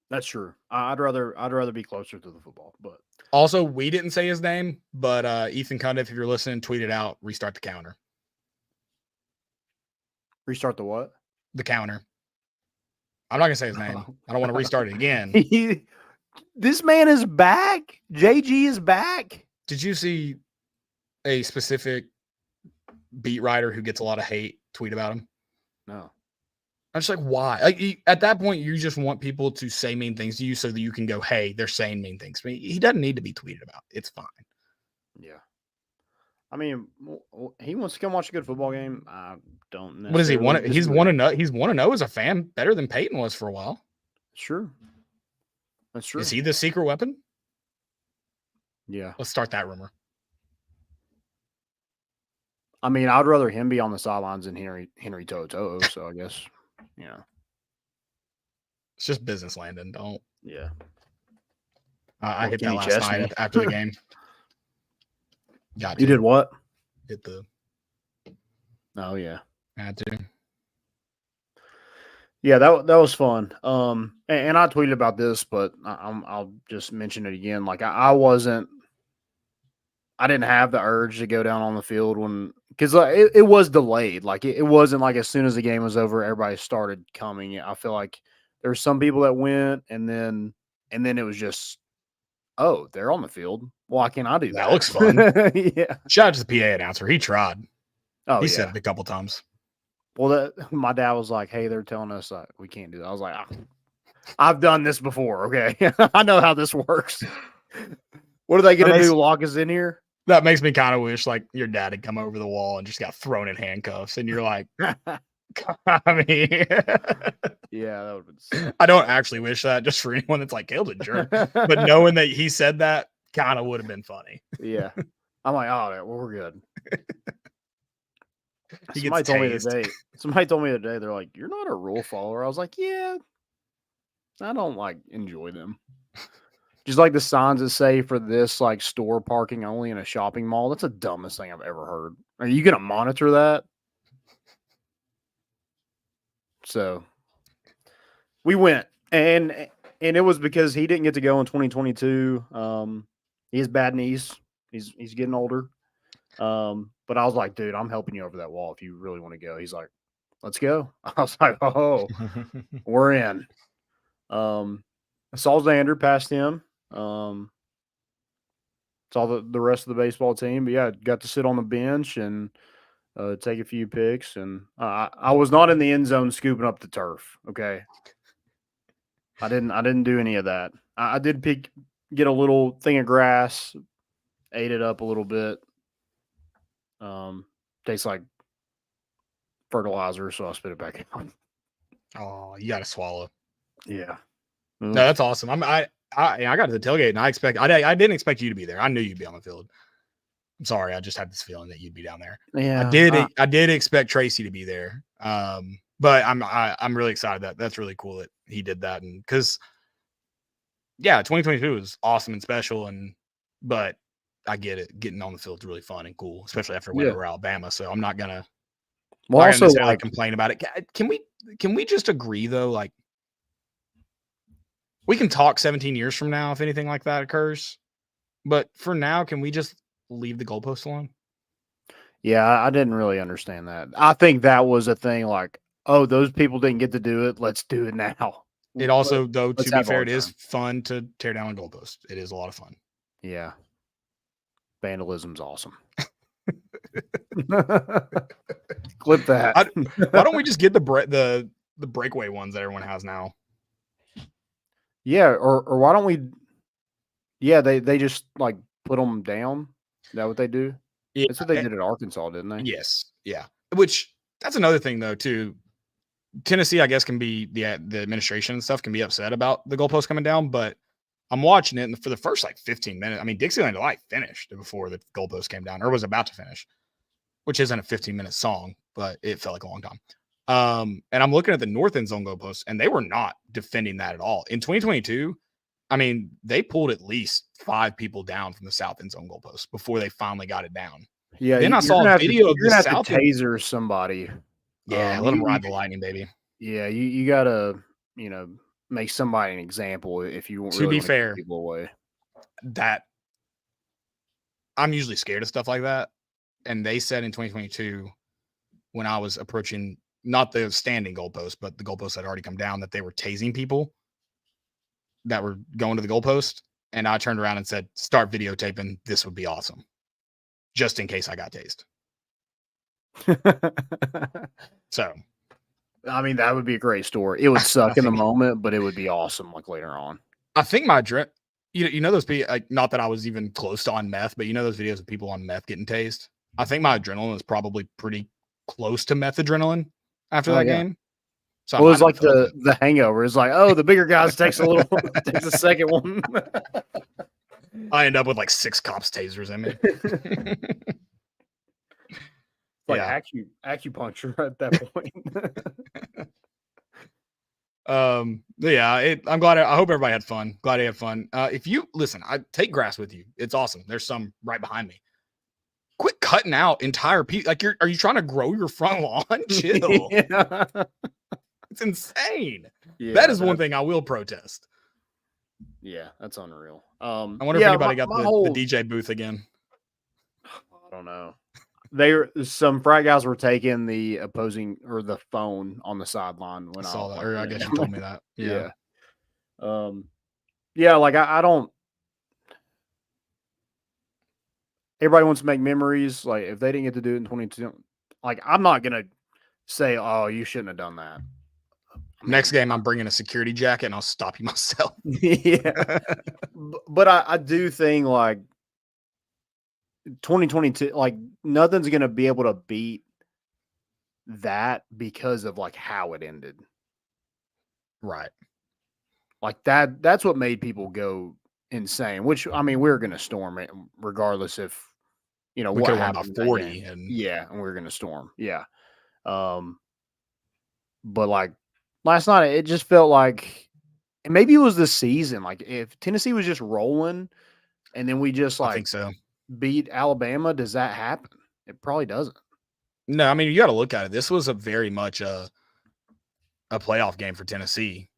That's true. I'd rather be closer to the football, but also we didn't say his name, but Ethan Cundiff, if you're listening, tweet it out. Restart the counter. Restart the what? The counter. I'm not gonna say his name. I don't want to restart it again. This man is back. JG is back. Did you see a specific beat writer who gets a lot of hate tweet about him? No. I'm just why? At that point, you just want people to say mean things to you so that you can go, hey, they're saying mean things to me. He doesn't need to be tweeted about. It's fine. Yeah. I mean, he wants to come watch a good football game. I don't know. What does he want? He's 1-0 as a fan, better than Peyton was for a while. Sure. That's true. Is he the secret weapon? Yeah. Let's start that rumor. I mean, I'd rather him be on the sidelines than Henry To'oTo'o, so I guess, It's just business, Landon. Don't. Yeah. I hit that last night after the game. You did what? Hit the. Oh, yeah. Had to. Yeah, that was fun. And I tweeted about this, but I'll just mention it again. I didn't have the urge to go down on the field because it was delayed. It wasn't as soon as the game was over, everybody started coming. I feel like there were some people that went, and then it was just oh, they're on the field. Why can't I do that? That looks fun. Yeah. Shout out to the PA announcer. He tried. Oh, He yeah. said it a couple times. Well, my dad was like, "Hey, they're telling us we can't do that." I was like, "I've done this before. Okay, I know how this works." What are they going to do? Lock us in here? That makes me kind of wish like your dad had come over the wall and just got thrown in handcuffs, and you're like, I mean, yeah, that would have been sick. I don't actually wish that just for anyone that's like Caleb's a jerk, but knowing that he said that kind of would have been funny. Yeah, I'm like, oh, yeah, well, we're good. He Somebody gets told me tased. today. Somebody told me today. They're like, "You're not a rule follower." I was like, "Yeah, I don't like enjoy them." Just like the signs that say for this like store parking only in a shopping mall. That's the dumbest thing I've ever heard. Are you gonna monitor that? So we went, and it was because he didn't get to go in 2022. He has bad knees. He's getting older. But I was like, dude, I'm helping you over that wall if you really want to go. He's like, let's go. I was like, oh, we're in. I saw Xander past him. Saw the rest of the baseball team. But yeah, got to sit on the bench and take a few picks. And I was not in the end zone scooping up the turf. Okay. I didn't do any of that. I did get a little thing of grass, ate it up a little bit. Tastes like fertilizer, so I spit it back out. Oh, you got to swallow. Yeah. No, that's awesome. I got to the tailgate and I didn't expect you to be there. I knew you'd be on the field. I'm sorry, I just had this feeling that you'd be down there. Yeah, I did expect Tracy to be there. But I'm really excited that's really cool that he did that, and because 2022 was awesome and special, but I get it. Getting on the field is really fun and cool, especially after winning over Alabama. So I'm not gonna also complain about it. Can we just agree though? Like, we can talk 17 years from now if anything like that occurs, but for now, can we just leave the goalpost alone? Yeah, I didn't really understand that. I think that was a thing like, oh, those people didn't get to do it. Let's do it now. It also, though, to be fair, it is fun to tear down a goalpost. It is a lot of fun. Yeah. Vandalism's awesome. Clip that. Why don't we just get the breakaway ones that everyone has now? Yeah, or why don't we? Yeah, they just like put them down. Is that what they do? Yeah, that's what they did at Arkansas, didn't they? Yes. Yeah. Which that's another thing though too. Tennessee, I guess, can be the administration and stuff can be upset about the goalpost coming down, but I'm watching it, and for the first like 15 minutes, I mean, Dixieland Delight finished before the goalpost came down, or was about to finish, which isn't a 15-minute song, but it felt like a long time. And I'm looking at the north end zone goalpost, and they were not defending that at all. In 2022, I mean, they pulled at least 5 people down from the south end zone goalpost before they finally got it down. Yeah. Then I saw a video of the south taser somebody. Yeah, let them ride the lightning, baby. Yeah, you gotta, make somebody an example if you want to be fair. People away. That I'm usually scared of stuff like that, and they said in 2022 when I was approaching not the standing goalpost, but the goalpost that had already come down, that they were tasing people that were going to the goalpost, and I turned around and said, "Start videotaping. This would be awesome, just in case I got tased." So, I mean, that would be a great story. It would suck in the moment, but it would be awesome like later on. I think my those people, like, not that I was even close to on meth, but those videos of people on meth getting tased. I think my adrenaline is probably pretty close to meth adrenaline after that game. So it was like the hangover. It's like, oh, the bigger guys takes a second one. I end up with like 6 cops tasers in me. Like acupuncture at that point. I'm glad. I hope everybody had fun. Glad they had fun. If you listen, I take grass with you. It's awesome. There's some right behind me. Quit cutting out entire pieces. Like, are you trying to grow your front lawn? Chill. Yeah. It's insane. Yeah, that is one thing I will protest. Yeah, that's unreal. I wonder if anybody got the DJ booth again. I don't know. Some frat guys were taking the opposing or the phone on the sideline when I saw that. Or I guess you told me that. Yeah. Yeah. Like I don't. everybody wants to make memories. Like if they didn't get to do it in 22, like I'm not gonna say, "Oh, you shouldn't have done that." Next game, I'm bringing a security jacket and I'll stop you myself. Yeah, but I do think like 2022, like nothing's gonna be able to beat that because of like how it ended. Right. Like that's what made people go insane. Which I mean, we're gonna storm it regardless if We what could have won by happened in that 40 game. and Yeah, and we're gonna storm. Yeah. But like last night, it just felt like and maybe it was the season. Like if Tennessee was just rolling and then we just I like think so. beat Alabama, does that happen? It probably doesn't. No, I mean, you got to look at it. This was a very much a playoff game for Tennessee,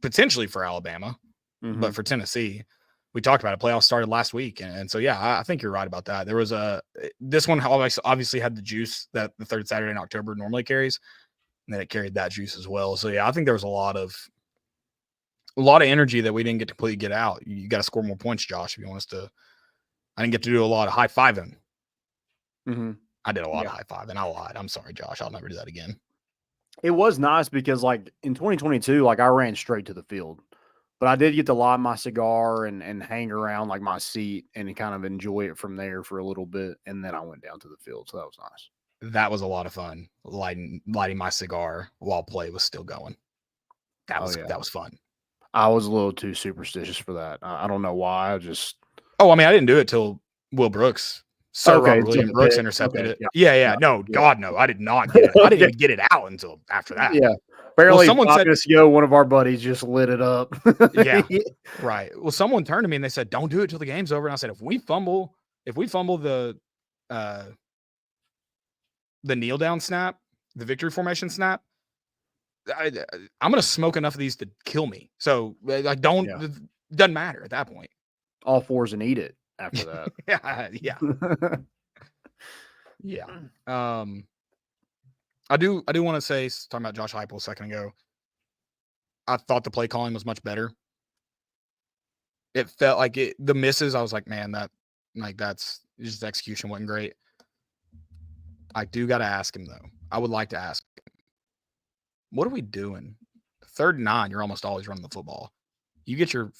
potentially for Alabama, but for Tennessee, we talked about it. Playoffs started last week. And so, yeah, I think you're right about that. There was this one obviously had the juice that the third Saturday in October normally carries, and then it carried that juice as well. So, yeah, I think there was a lot of energy that we didn't get to completely get out. You got to score more points, Josh, if you want us to. I didn't get to do a lot of high fiving. I did a lot of high five, and I lied. I'm sorry, Josh. I'll never do that again. It was nice because, like, in 2022, like, I ran straight to the field. But I did get to light my cigar and hang around, like, my seat and kind of enjoy it from there for a little bit, and then I went down to the field, so that was nice. That was a lot of fun, lighting my cigar while play was still going. That was fun. I was a little too superstitious for that. I don't know why. Oh, I mean, I didn't do it till Will Brooks. Robert William Brooks intercepted it. Yeah. No, God, no. I did not get it. I didn't even get it out until after that. Yeah. Barely someone said this ago, one of our buddies just lit it up. Yeah. Right. Well, someone turned to me and they said, "Don't do it till the game's over." And I said, if we fumble the kneel down snap, the victory formation snap, I'm gonna smoke enough of these to kill me. So like, doesn't matter at that point. All fours and eat it after that. Yeah. I do want to say, talking about Josh Heupel a second ago, I thought the play calling was much better. It felt like the misses, I was like, man, that's just execution wasn't great. I do got to ask him though. I would like to ask him, what are we doing? 3rd and 9, you're almost always running the football. You get a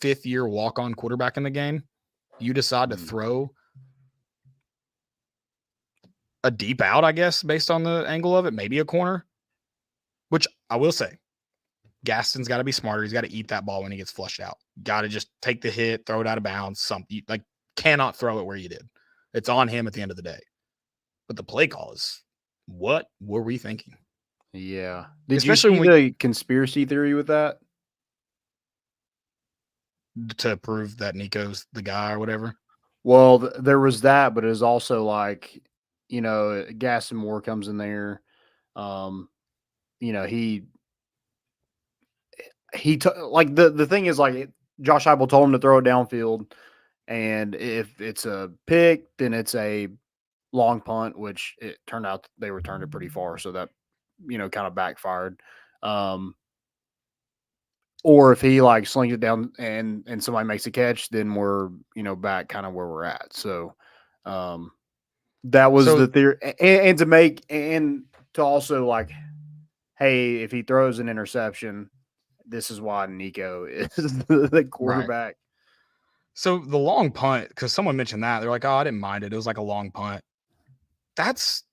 5th-year walk-on quarterback in the game. You decide to throw a deep out, I guess, based on the angle of it, maybe a corner, which I will say, Gaston's got to be smarter. He's got to eat that ball when he gets flushed out. Got to just take the hit, throw it out of bounds. Something like cannot throw it where you did. It's on him at the end of the day. But the play call is, what were we thinking? Yeah. Did you see the conspiracy theory with that? To prove that Nico's the guy or whatever? Well, there was that, but it was also like, Gaston Moore comes in there. Like the thing is like Josh Heupel told him to throw it downfield, and if it's a pick, then it's a long punt, which it turned out they returned it pretty far, so that kind of backfired. Or if he like slings it down and somebody makes a catch, then we're back kind of where we're at. So that was the theory, and to also like, hey, if he throws an interception, this is why Nico is the quarterback. Right. So the long punt, because someone mentioned that, they're like, "Oh, I didn't mind it. It was like a long punt." That's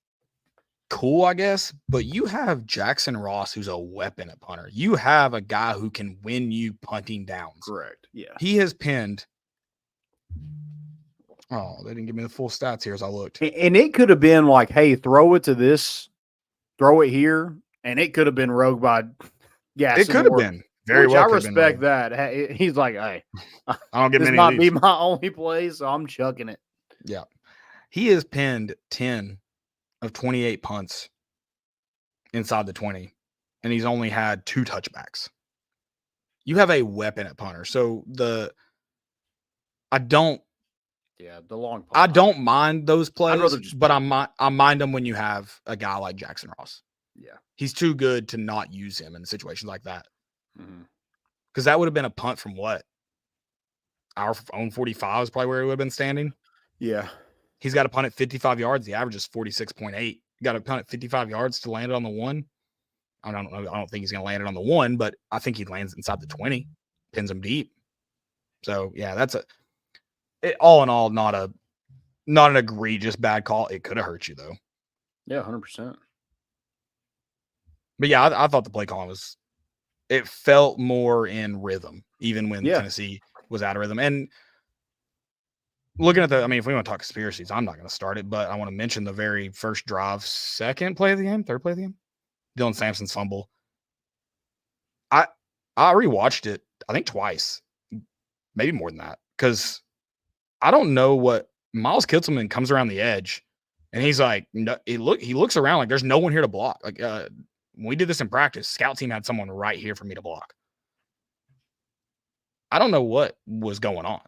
cool, I guess. But you have Jackson Ross, who's a weapon at punter. You have a guy who can win you punting downs. Correct. Yeah. He has pinned. Oh, they didn't give me the full stats here as I looked. And it could have been like, hey, throw it to this, throw it here, and it could have been rogue by Gaston. It could have been. Very well. I respect that. Hey, he's like, hey, I don't get this many. Might be my only play, so I'm chucking it. Yeah, he has pinned 10 of 28 punts inside the 20, and he's only had 2 touchbacks. You have a weapon at punter. So the long punt. I don't mind those plays, but I mind them when you have a guy like Jackson Ross. Yeah, he's too good to not use him in situations like that. Because that would have been a punt from what? our own 45 is probably where he would have been standing. Yeah. He's got to punt at 55 yards. The average is 46.8. Got to punt at 55 yards to land it on the 1. I don't know. I don't think he's going to land it on the 1, but I think he lands inside the 20, pins him deep. So yeah, that's all in all, not an egregious bad call. It could have hurt you though. Yeah, 100%. But yeah, I thought the play call it felt more in rhythm, even when Tennessee was out of rhythm. And looking at if we want to talk conspiracies, I'm not going to start it, but I want to mention the very first drive, third play of the game, Dylan Sampson's fumble. I rewatched it, I think twice, maybe more than that, because I don't know what Miles Kitselman comes around the edge, and he's like, no, he looks around like there's no one here to block. Like when we did this in practice, scout team had someone right here for me to block. I don't know what was going on.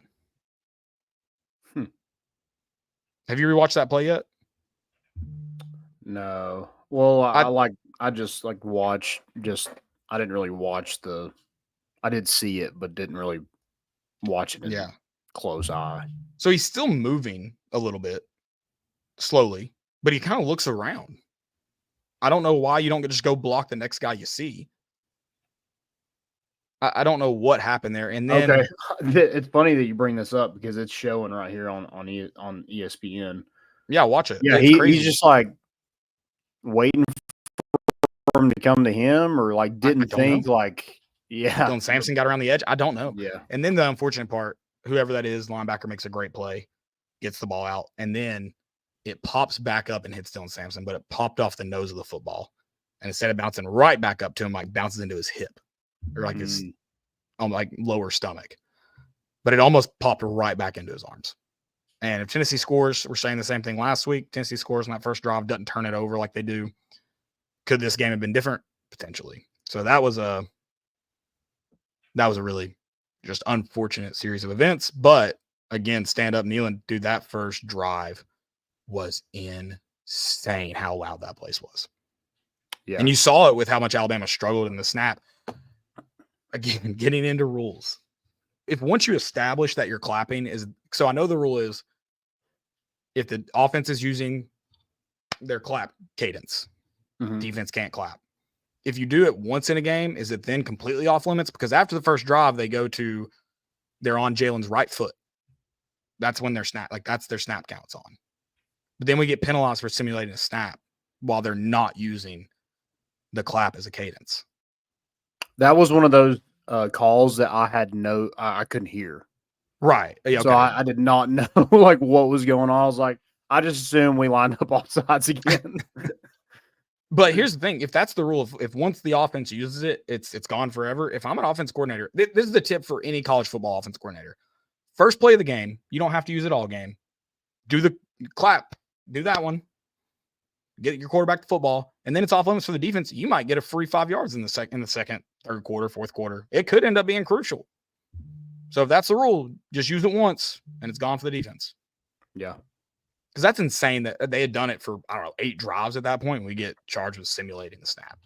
Have you rewatched that play yet? No. Well, I just watched. I didn't really watch I did see it, but didn't really watch it in close eye. So he's still moving a little bit slowly, but he kind of looks around. I don't know why you don't just go block the next guy you see. I don't know what happened there. And then it's funny that you bring this up because it's showing right here on ESPN. Yeah, watch it. Yeah, he's just like waiting for him to come to him, or like didn't think know. Like Dylan Sampson got around the edge. I don't know. Yeah. And then the unfortunate part, whoever that is, linebacker makes a great play, gets the ball out, and then it pops back up and hits Dylan Sampson, but it popped off the nose of the football. And instead of bouncing right back up to him, like bounces into his hip or like his lower stomach. But it almost popped right back into his arms. And if Tennessee scores, we're saying the same thing last week. Tennessee scores on that first drive, doesn't turn it over like they do. Could this game have been different? Potentially. So that was a really just unfortunate series of events. But again, stand up, kneeling, dude, that first drive was insane how loud that place was. Yeah. And you saw it with how much Alabama struggled in the snap. Again, getting into rules. If once you establish that you're clapping so I know the rule is if the offense is using their clap cadence, defense can't clap. If you do it once in a game, is it then completely off limits? Because after the first drive, they're on Jalen's right foot. That's when that's their snap counts on. But then we get penalized for simulating a snap while they're not using the clap as a cadence. That was one of those calls that I couldn't hear. Right. Yeah, okay. So I did not know like what was going on. I was like, I just assumed we lined up all sides again. But here's the thing. If that's the rule, if once the offense uses it, it's gone forever. If I'm an offense coordinator, this is the tip for any college football offense coordinator. First play of the game, you don't have to use it all game. Do the clap. Do that one. Get your quarterback to football, and then it's off limits for the defense. You might get a free 5 yards in the second, third quarter, fourth quarter. It could end up being crucial. So if that's the rule, just use it once, and it's gone for the defense. Yeah. Because that's insane that they had done it for, 8 drives at that point, and we get charged with simulating the snap.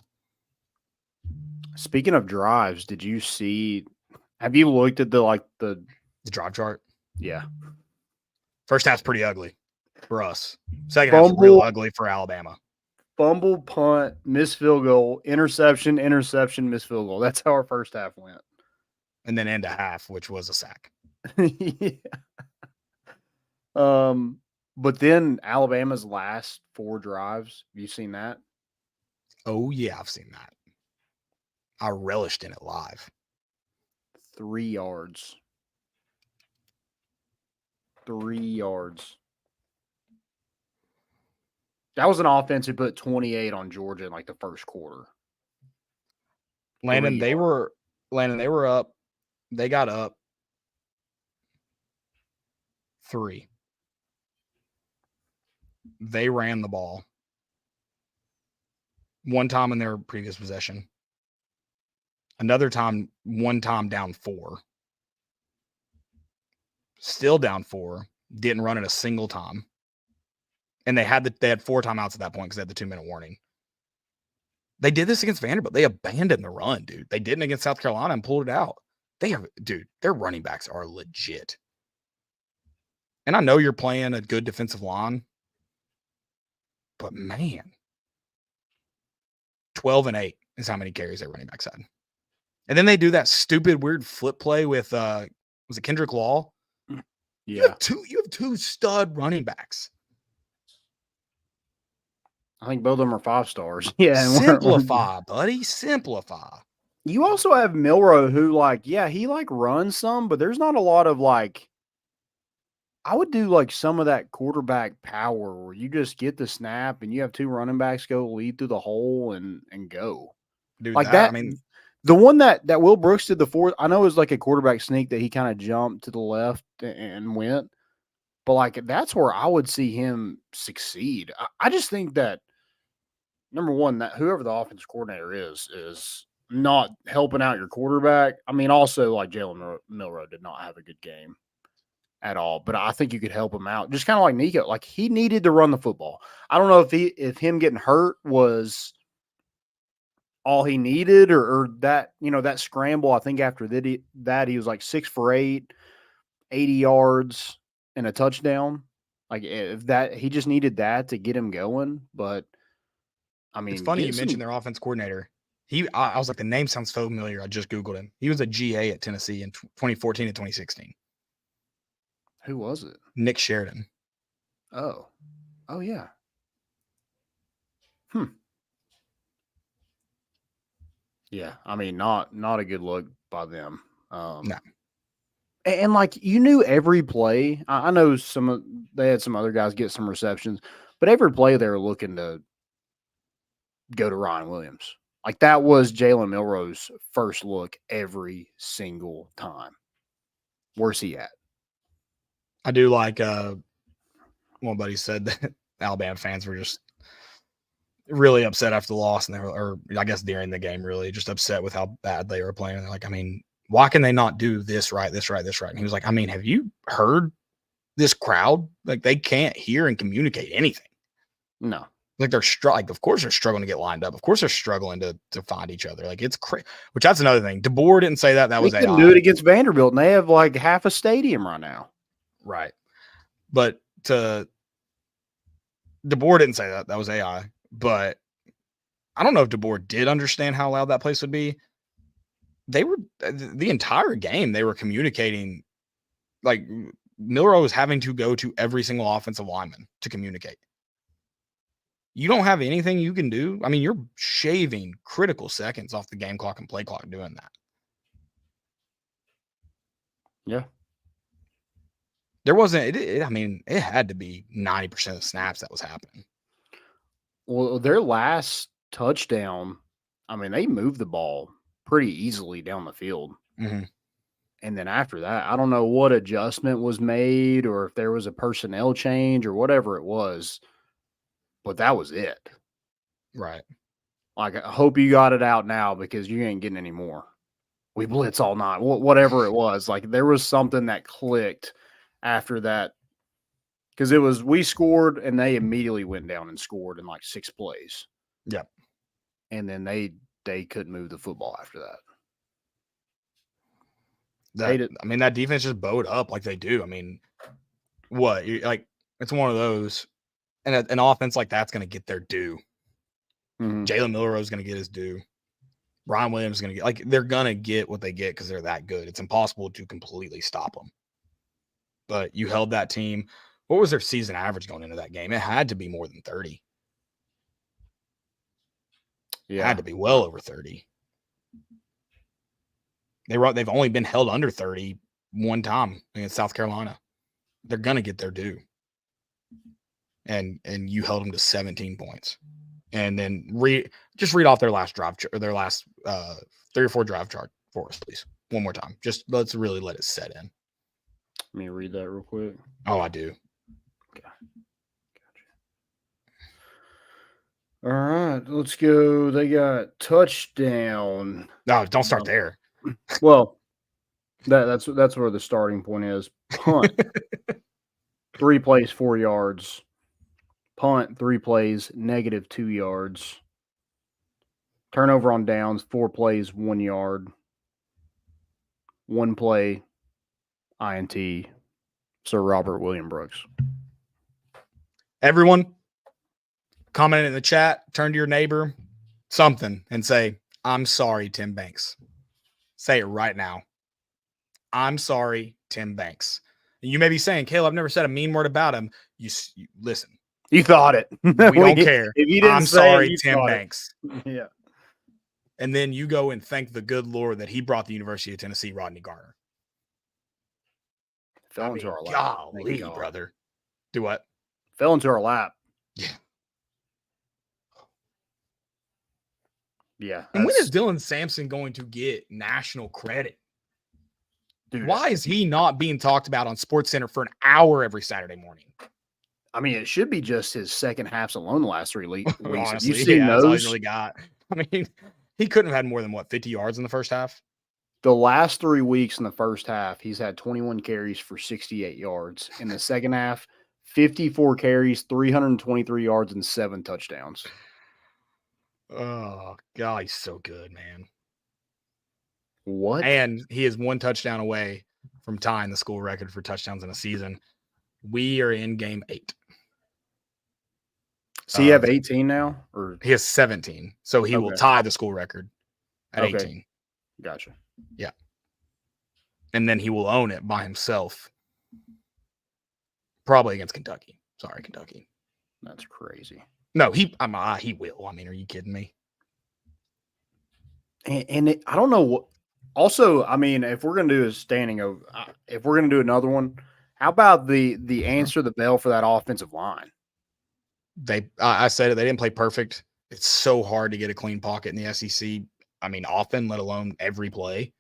Speaking of drives, have you looked at the drive chart? Yeah. First half's pretty ugly for us. Second half's real ugly for Alabama. Fumble, punt, missed field goal, interception, missed field goal. That's how our first half went. And then end of half, which was a sack. Yeah. But then Alabama's last 4 drives. Have you seen that? Oh, yeah, I've seen that. I relished in it live. 3 yards. 3 yards. That was an offense who put 28 on Georgia in the first quarter. Landon, they were up. They got up 3. They ran the ball one time in their previous possession. One time down 4. Still down 4. Didn't run it a single time. And they had 4 timeouts at that point because they had the 2-minute warning. They did this against Vanderbilt. They abandoned the run, dude. They didn't against South Carolina and pulled it out. their running backs are legit. And I know you're playing a good defensive line, but man, 12 and 8 is how many carries their running backs had. And then they do that stupid weird flip play with was it Kendrick Law? Yeah. You have two stud running backs. I think both of them are 5 stars. Yeah. And Simplify, buddy. Simplify. You also have Milrow who, like, yeah, he like runs some, but there's not a lot of like, I would do like some of that quarterback power where you just get the snap and you have 2 running backs go lead through the hole and go. Dude, Like that. I mean, the one that Will Brooks did the 4th, I know it was like a quarterback sneak that he kind of jumped to the left and went, but like that's where I would see him succeed. I just think that number one, that whoever the offensive coordinator is not helping out your quarterback. I mean, also like Jalen Milrow did not have a good game at all, but I think you could help him out. Just kind of like Nico, like he needed to run the football. I don't know if him getting hurt was all he needed or that, that scramble. I think after that he was like 6 for 8, 80 yards and a touchdown. Like if that, he just needed that to get him going. But I mean, it's funny you mentioned their offense coordinator. I was like, the name sounds familiar. I just Googled him. He was a GA at Tennessee in 2014 and 2016. Who was it? Nick Sheridan. Oh yeah. Yeah, I mean, not a good look by them. No. And like you knew every play. I know they had some other guys get some receptions, but every play they were looking to go to Ryan Williams. Like that was Jalen Milrow's first look every single time. Where's he at? I do like one buddy said that Alabama fans were just really upset after the loss, and they were, or I guess during the game, really just upset with how bad they were playing. And they're like, I mean, why can they not do this right, this right, this right? And he was like, I mean, have you heard this crowd? Like they can't hear and communicate anything. No. Like of course they're struggling to get lined up. Of course they're struggling to find each other. Like it's crazy. Which that's another thing. DeBoer didn't say that. That was AI. Couldn't do it against Vanderbilt, and they have like half a stadium right now. Right. But DeBoer didn't say that. That was AI. But I don't know if DeBoer did understand how loud that place would be. They were the entire game. They were communicating. Like Milrow was having to go to every single offensive lineman to communicate. You don't have anything you can do. I mean, you're shaving critical seconds off the game clock and play clock doing that. Yeah. There wasn't, I mean, it had to be 90% of snaps that was happening. Well, their last touchdown, I mean, they moved the ball pretty easily down the field. Mm-hmm. And then after that, I don't know what adjustment was made or if there was a personnel change or whatever it was, but that was it. Right. Like, I hope you got it out now because you ain't getting any more. We blitz all night, whatever it was. Like, there was something that clicked after that because it was we scored and they immediately went down and scored in like 6 plays. Yep. And then they couldn't move the football after that. I mean, that defense just bowed up like they do. I mean, it's one of those, and an offense like that's going to get their due. Mm-hmm. Jalen Milrow is going to get his due. Ryan Williams is going to get, they're going to get what they get because they're that good. It's impossible to completely stop them. But you held that team. What was their season average going into that game? It had to be more than 30. Yeah. It had to be well over 30. They've only been held under 30 one time against South Carolina. They're going to get their due. And you held them to 17 points. And then read off their last drive or their last 3 or 4 drive chart for us, please. One more time. Just let's really let it set in. Let me read that real quick. Oh, I do. Okay. Gotcha. All right, let's go. They got touchdown. No, don't start there. Well, that's where the starting point is. Punt. 3 plays, 4 yards. Punt, 3 plays, -2 yards. Turnover on downs, 4 plays, 1 yard. 1 play, INT, Sir Robert William Brooks. Everyone, comment in the chat, turn to your neighbor, something, and say, I'm sorry, Tim Banks. Say it right now. I'm sorry, Tim Banks. And you may be saying, Caleb, I've never said a mean word about him. You listen. You thought it. We don't care. If you didn't I'm say sorry, it, Tim Banks. Yeah. And then you go and thank the good Lord that he brought the University of Tennessee Rodney Garner. Fell into our lap. Golly, brother. Do what? Fell into our lap. Yeah. Yeah. And when is Dylan Sampson going to get national credit? Dude, why is he not being talked about on SportsCenter for an hour every Saturday morning? I mean, it should be just his second halves alone the last 3 weeks. Honestly, You've seen that's all those? he's really got. I mean, he couldn't have had more than, 50 yards in the first half? The last 3 weeks in the first half, he's had 21 carries for 68 yards. In the second half, 54 carries, 323 yards, and 7 touchdowns. Oh, God, he's so good, man. What? And he is 1 touchdown away from tying the school record for touchdowns in a season. We are in game 8. Does he have 18 now? Or he has 17. So he will tie the school record at 18. Gotcha. Yeah. And then he will own it by himself. Probably against Kentucky. Sorry, Kentucky. That's crazy. No, he will. I mean, are you kidding me? And I don't know what. Also, I mean, if we're gonna do a standing of, if we're gonna do another one, how about the answer the bell for that offensive line? I said it. They didn't play perfect. It's so hard to get a clean pocket in the SEC. I mean, often, let alone every play.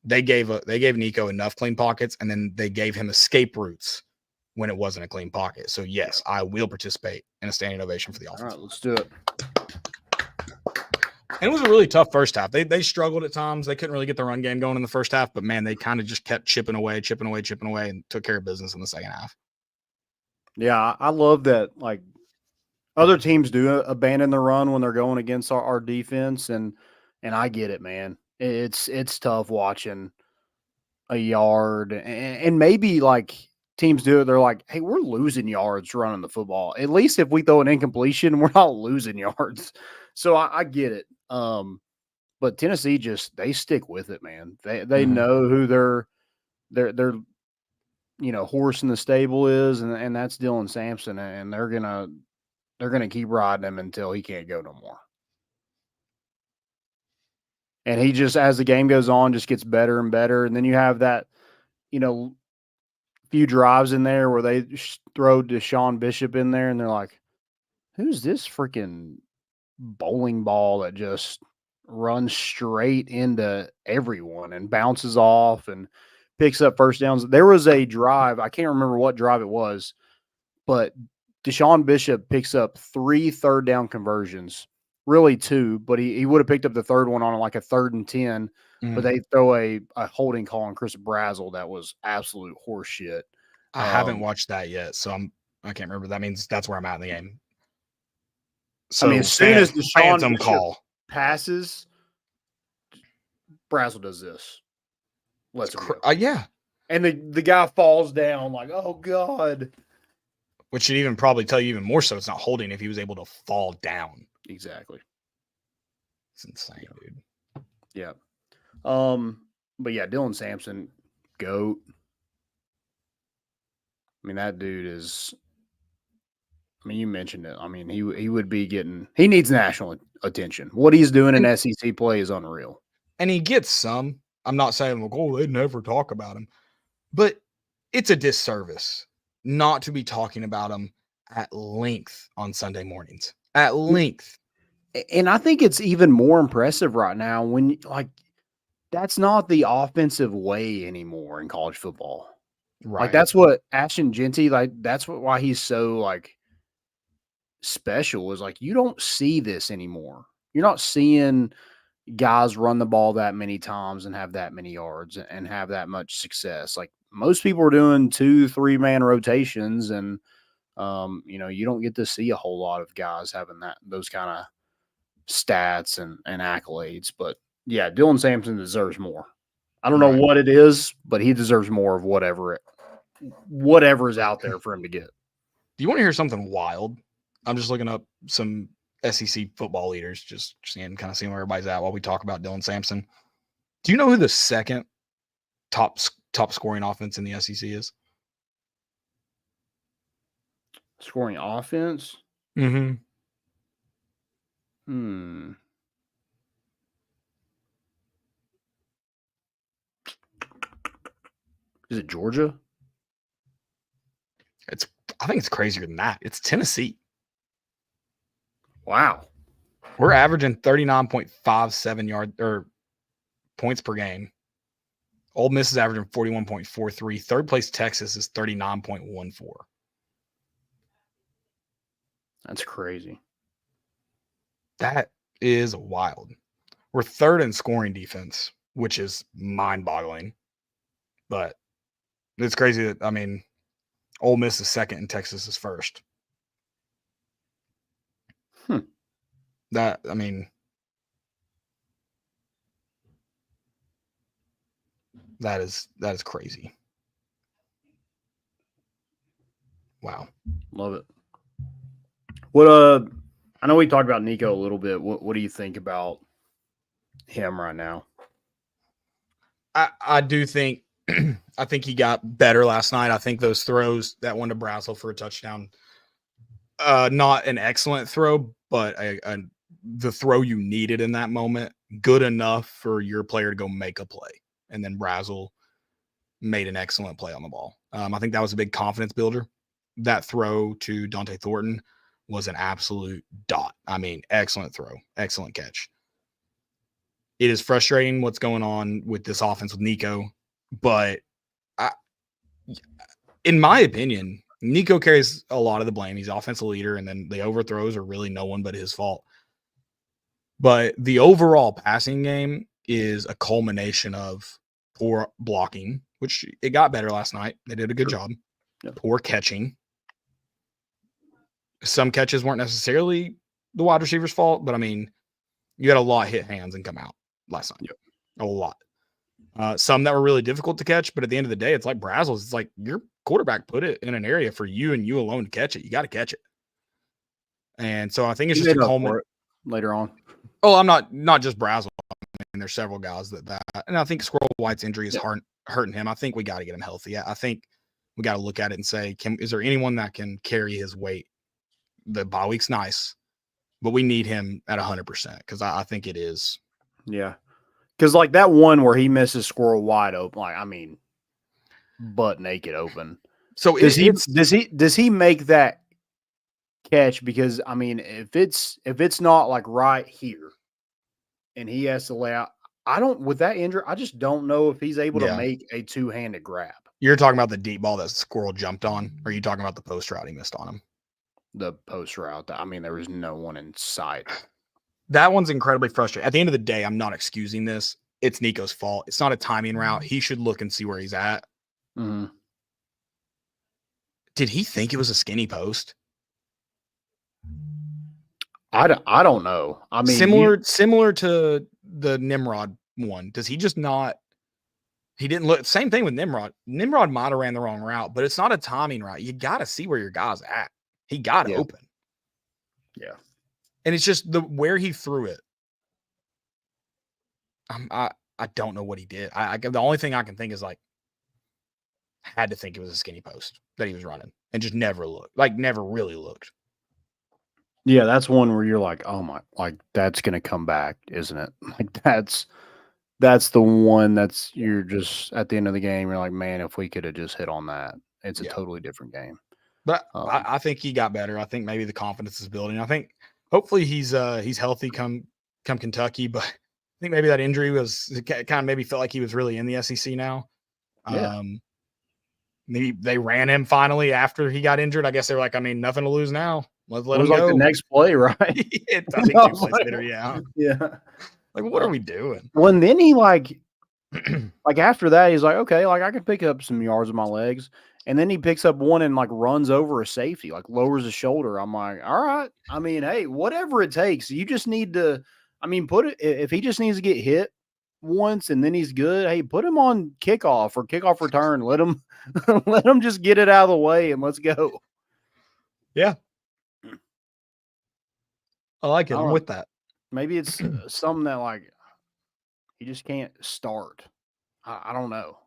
They gave Nico enough clean pockets, and then they gave him escape routes when it wasn't a clean pocket. So yes, I will participate in a standing ovation for the offense. All right, let's do it. And it was a really tough first half. They struggled at times. They couldn't really get the run game going in the first half, but man, they kind of just kept chipping away, and took care of business in the second half. Yeah, I love that. Like, other teams do abandon the run when they're going against our defense, and I get it, man. It's tough watching a yard, and maybe like teams do it. They're like, hey, we're losing yards running the football. At least if we throw an incompletion, we're not losing yards. So I get it. But Tennessee they stick with it, man. They know who their horse in the stable is, and that's Dylan Sampson, and they're gonna keep riding him until he can't go no more. And he just, as the game goes on, just gets better and better. And then you have that, few drives in there where they throw Deshaun Bishop in there, and they're like, who's this freaking bowling ball that just runs straight into everyone and bounces off and picks up first downs? There was a drive, I can't remember what drive it was, but Deshaun Bishop picks up 3 third down conversions, really 2, but he would have picked up the third one on like a 3rd and 10, but they throw a holding call on Chris Brazzell that was absolute horse shit. I haven't watched that yet, so I can't remember. That means that's where I'm at in the game. So I mean, as soon as Deshaun Bishop call passes, Brazzell does this. Let's go. Yeah. And the guy falls down like, oh God. Which should even probably tell you even more so it's not holding if he was able to fall down. Exactly. It's insane, dude. Yeah. But yeah, Dylan Sampson, GOAT. I mean, that dude is, you mentioned it. I mean, he would be he needs national attention. What he's doing in SEC play is unreal. And he gets some. I'm not saying, like, oh, they'd never talk about him. But it's a disservice not to be talking about him at length on Sunday mornings. At length. And I think it's even more impressive right now when, that's not the offensive way anymore in college football. Right. Like, that's what Ashton Genty, that's why he's so, special, is, you don't see this anymore. You're not seeing guys run the ball that many times and have that many yards and have that much success. Like, most people are doing 2-3 man rotations, and you don't get to see a whole lot of guys having those kind of stats and accolades. But yeah, Dylan Sampson deserves more. I don't know what it is, but he deserves more of whatever is out there for him to get. Do you want to hear something wild? I'm just looking up some SEC football leaders, just seeing where everybody's at while we talk about Dylan Sampson. Do you know who the second top scoring offense in the SEC is? Scoring offense? Mm-hmm. Is it Georgia? I think it's crazier than that. It's Tennessee. Wow. We're averaging 39.57 points per game. Ole Miss is averaging 41.43. Third place Texas is 39.14. That's crazy. That is wild. We're third in scoring defense, which is mind-boggling. But it's crazy that, Ole Miss is second and Texas is first. That is crazy. Wow. Love it. What I know we talked about Nico a little bit. What do you think about him right now? I do think I think he got better last night. I think those throws, that one to Brazel for a touchdown, not an excellent throw, but the throw you needed in that moment, good enough for your player to go make a play. And then Brazel made an excellent play on the ball. I think that was a big confidence builder. That throw to Dante Thornton was an absolute dot. Excellent throw, excellent catch. It is frustrating what's going on with this offense with Nico, but in my opinion, Nico carries a lot of the blame. He's offensive leader, and then the overthrows are really no one but his fault. But the overall passing game is a culmination of poor blocking, which it got better last night. They did a good job. Yep. Poor catching. Some catches weren't necessarily the wide receiver's fault, but you had a lot hit hands and come out last night. Yep. A lot. Some that were really difficult to catch, but at the end of the day, it's like Brazel's. It's like your quarterback put it in an area for you and you alone to catch it. You got to catch it. And so I think it's just a culmination later on. Oh, I'm not just Brazel. There's several guys that, and I think Squirrel White's injury is hurting him. I think we got to get him healthy. I think we got to look at it and say, is there anyone that can carry his weight? The bye week's nice, but we need him at 100% because I think it is. Yeah. Because like that one where he misses Squirrel wide open, butt naked open. So does he make that catch? Because if it's not like right here, and he has to lay out, with that injury, I just don't know if he's able to make a two-handed grab. You're talking about the deep ball that Squirrel jumped on, or are you talking about the post route he missed on him? The post route. There was no one in sight. That one's incredibly frustrating. At the end of the day, I'm not excusing this. It's Nico's fault. It's not a timing route. He should look and see where he's at. Mm-hmm. Did he think it was a skinny post? I don't know. Similar to the Nimrod one. Does he just not? He didn't look. Same thing with Nimrod. Nimrod might have ran the wrong route, but it's not a timing route. You got to see where your guy's at. He got it open. Yeah. And it's just where he threw it. I don't know what he did. The only thing I can think is had to think it was a skinny post that he was running and just never really looked. Yeah, that's one where you're like, oh my, that's gonna come back, isn't it? That's the one you're just at the end of the game. You're like, man, if we could have just hit on that, it's a totally different game. But I think he got better. I think maybe the confidence is building. I think hopefully he's healthy come Kentucky. But I think maybe that injury kind of maybe felt like he was really in the SEC now. Yeah. Maybe they ran him finally after he got injured. I guess they were like, nothing to lose now. Let's let him go. The next play, right? I think 2 plays later, yeah. Yeah. What are we doing? Well, and then he after that, he's like, okay, I can pick up some yards with my legs. And then he picks up one and runs over a safety, lowers his shoulder. I'm like, all right. Hey, whatever it takes. You just need to, put it, if he just needs to get hit once and then he's good. Hey, put him on kickoff or kickoff return. Let him let him just get it out of the way and let's go. Yeah. I like it. I I'm don't- with that. Maybe it's something that like he just can't start. I don't know.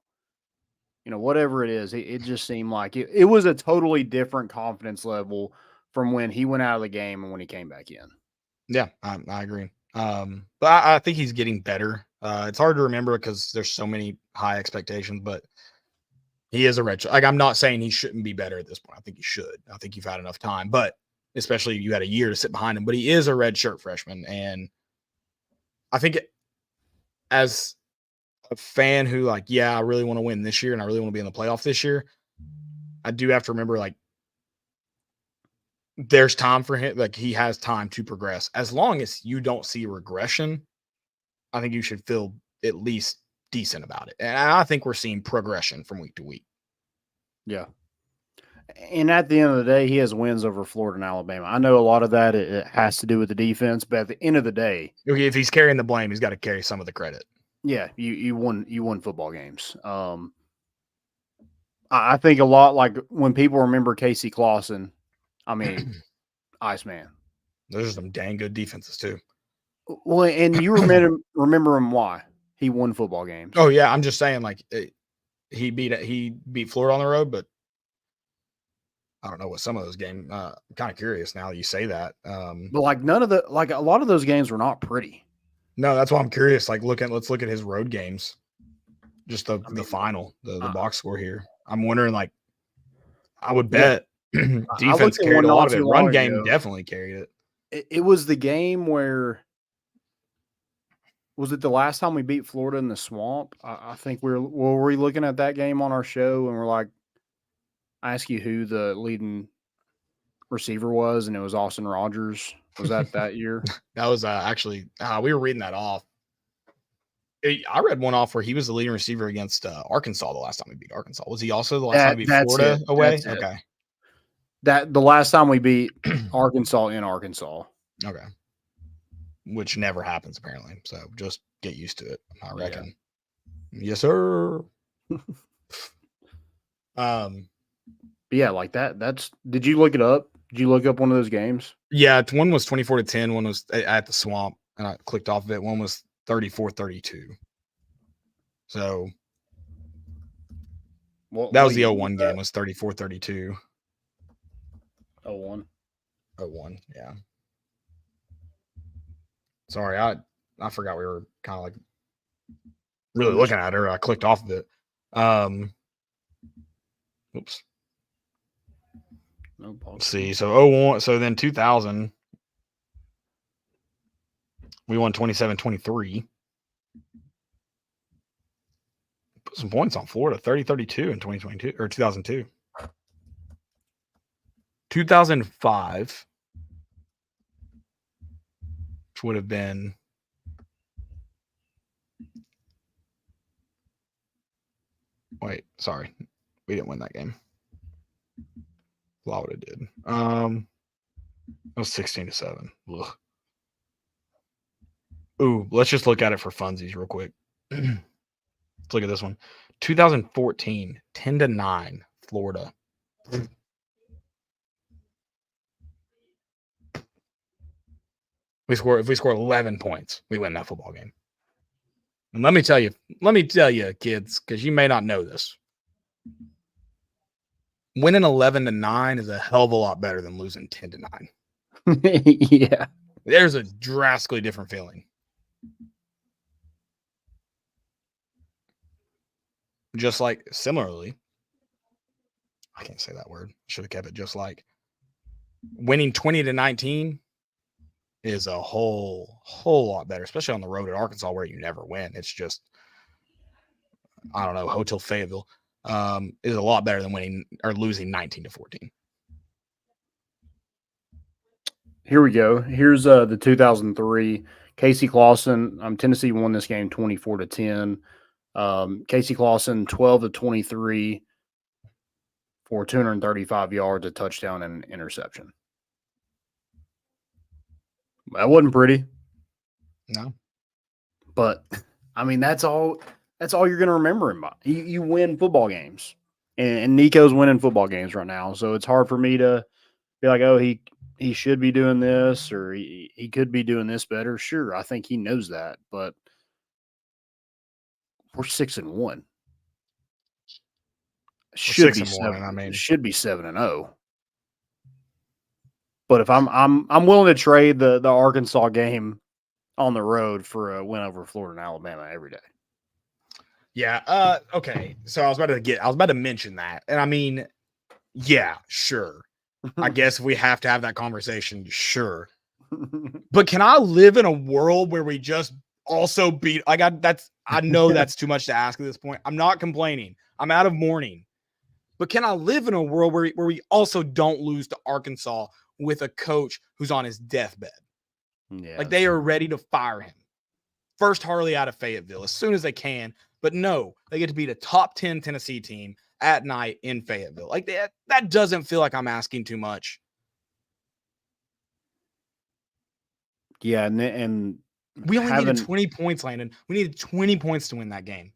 Whatever it is, it just seemed like it was a totally different confidence level from when he went out of the game and when he came back in. Yeah, I agree. But I think he's getting better. It's hard to remember because there's so many high expectations, but he is a red shirt. Like, I'm not saying he shouldn't be better at this point. I think he should. I think you've had enough time, but especially you had a year to sit behind him. But he is a red shirt freshman, and I think as a fan who, like, yeah, I really want to win this year and I really want to be in the playoff this year, I do have to remember, like, there's time for him. Like, he has time to progress. As long as you don't see regression, I think you should feel at least decent about it. And I think we're seeing progression from week to week. Yeah. And at the end of the day, he has wins over Florida and Alabama. I know a lot of that it has to do with the defense, but at the end of the day, If he's carrying the blame, he's got to carry some of the credit. yeah, you won football games. I think a lot like when people remember Casey Clausen, I mean, Iceman. Those are some dang good defenses too. Well, and you remember him why? He won football games. Oh yeah, I'm just saying, like, he beat Florida on the road, but I don't know what some of those games. I'm kind of curious now that you say that. But like a lot of those games were not pretty. No, that's why I'm curious. Like, let's look at his road games. Just the final, the box score here. I'm wondering, like, I would bet defense carried a lot of it. Run game definitely carried it. It was the game where, was it the last time we beat Florida in the swamp? I think were we looking at that game on our show and we're like, I asked you who the leading receiver was, and it was Austin Rogers. Was that year? That was actually we were reading that off. I read one off where he was the leading receiver against Arkansas the last time we beat Arkansas. Was he also the last time we beat Florida away? Okay. That the last time we beat Arkansas in Arkansas. Okay. Which never happens apparently. So just get used to it, I reckon. Yeah. Yes, sir. Yeah, like that. Did you look it up? Did you look up one of those games? Yeah, one was 24-10, one was at the swamp, and I clicked off of it. One was 34-32. So that was the 0-1 game, was 34-32. 0-1. 0-1, yeah. Sorry, I forgot we were kind of like really looking at her. I clicked off of it. Oops. No problem. Let's see. So 0-1. So then 2000, we won 27-23. Put some points on Florida, 30-32 in 2022 or 2002. 2005, which would have been sorry. We didn't win that game. Florida did. It was 16-7. Ugh. Ooh, let's just look at it for funsies real quick. Let's look at this one. 2014, 10-9, Florida. If we score 11 points, we win that football game. And let me tell you, kids, because you may not know this. Winning 11-9 is a hell of a lot better than losing 10-9. Yeah. There's a drastically different feeling. Just like, similarly, I can't say that word. Should have kept it just like. Winning 20-19 is a whole lot better, especially on the road at Arkansas where you never win. It's just, I don't know, Hotel Fayetteville is a lot better than winning or losing 19-14. Here we go. Here's the 2003 Casey Clausen. Tennessee won this game 24-10. Casey Clausen 12-23 for 235 yards, a touchdown, and an interception. That wasn't pretty. No. But I mean, that's all you're going to remember him by. You win football games, and Nico's winning football games right now. So it's hard for me to be like, oh, he should be doing this, or he could be doing this better. Sure, I think he knows that, but we're 6-1. Should be 7. I mean, should be 7-0. But if I'm willing to trade the Arkansas game on the road for a win over Florida and Alabama every day. Yeah. Okay. So I was about to mention that, and I mean, yeah, sure. I guess we have to have that conversation. Sure. But can I live in a world where we just also beat? I know that's too much to ask at this point. I'm not complaining. I'm out of mourning. But can I live in a world where we also don't lose to Arkansas with a coach who's on his deathbed? Yeah, like they are ready to fire him. First Harley out of Fayetteville as soon as they can. But no, they get to beat a top 10 Tennessee team at night in Fayetteville. Like that doesn't feel like I'm asking too much. Yeah, and we only needed 20 points, Landon. We needed 20 points to win that game.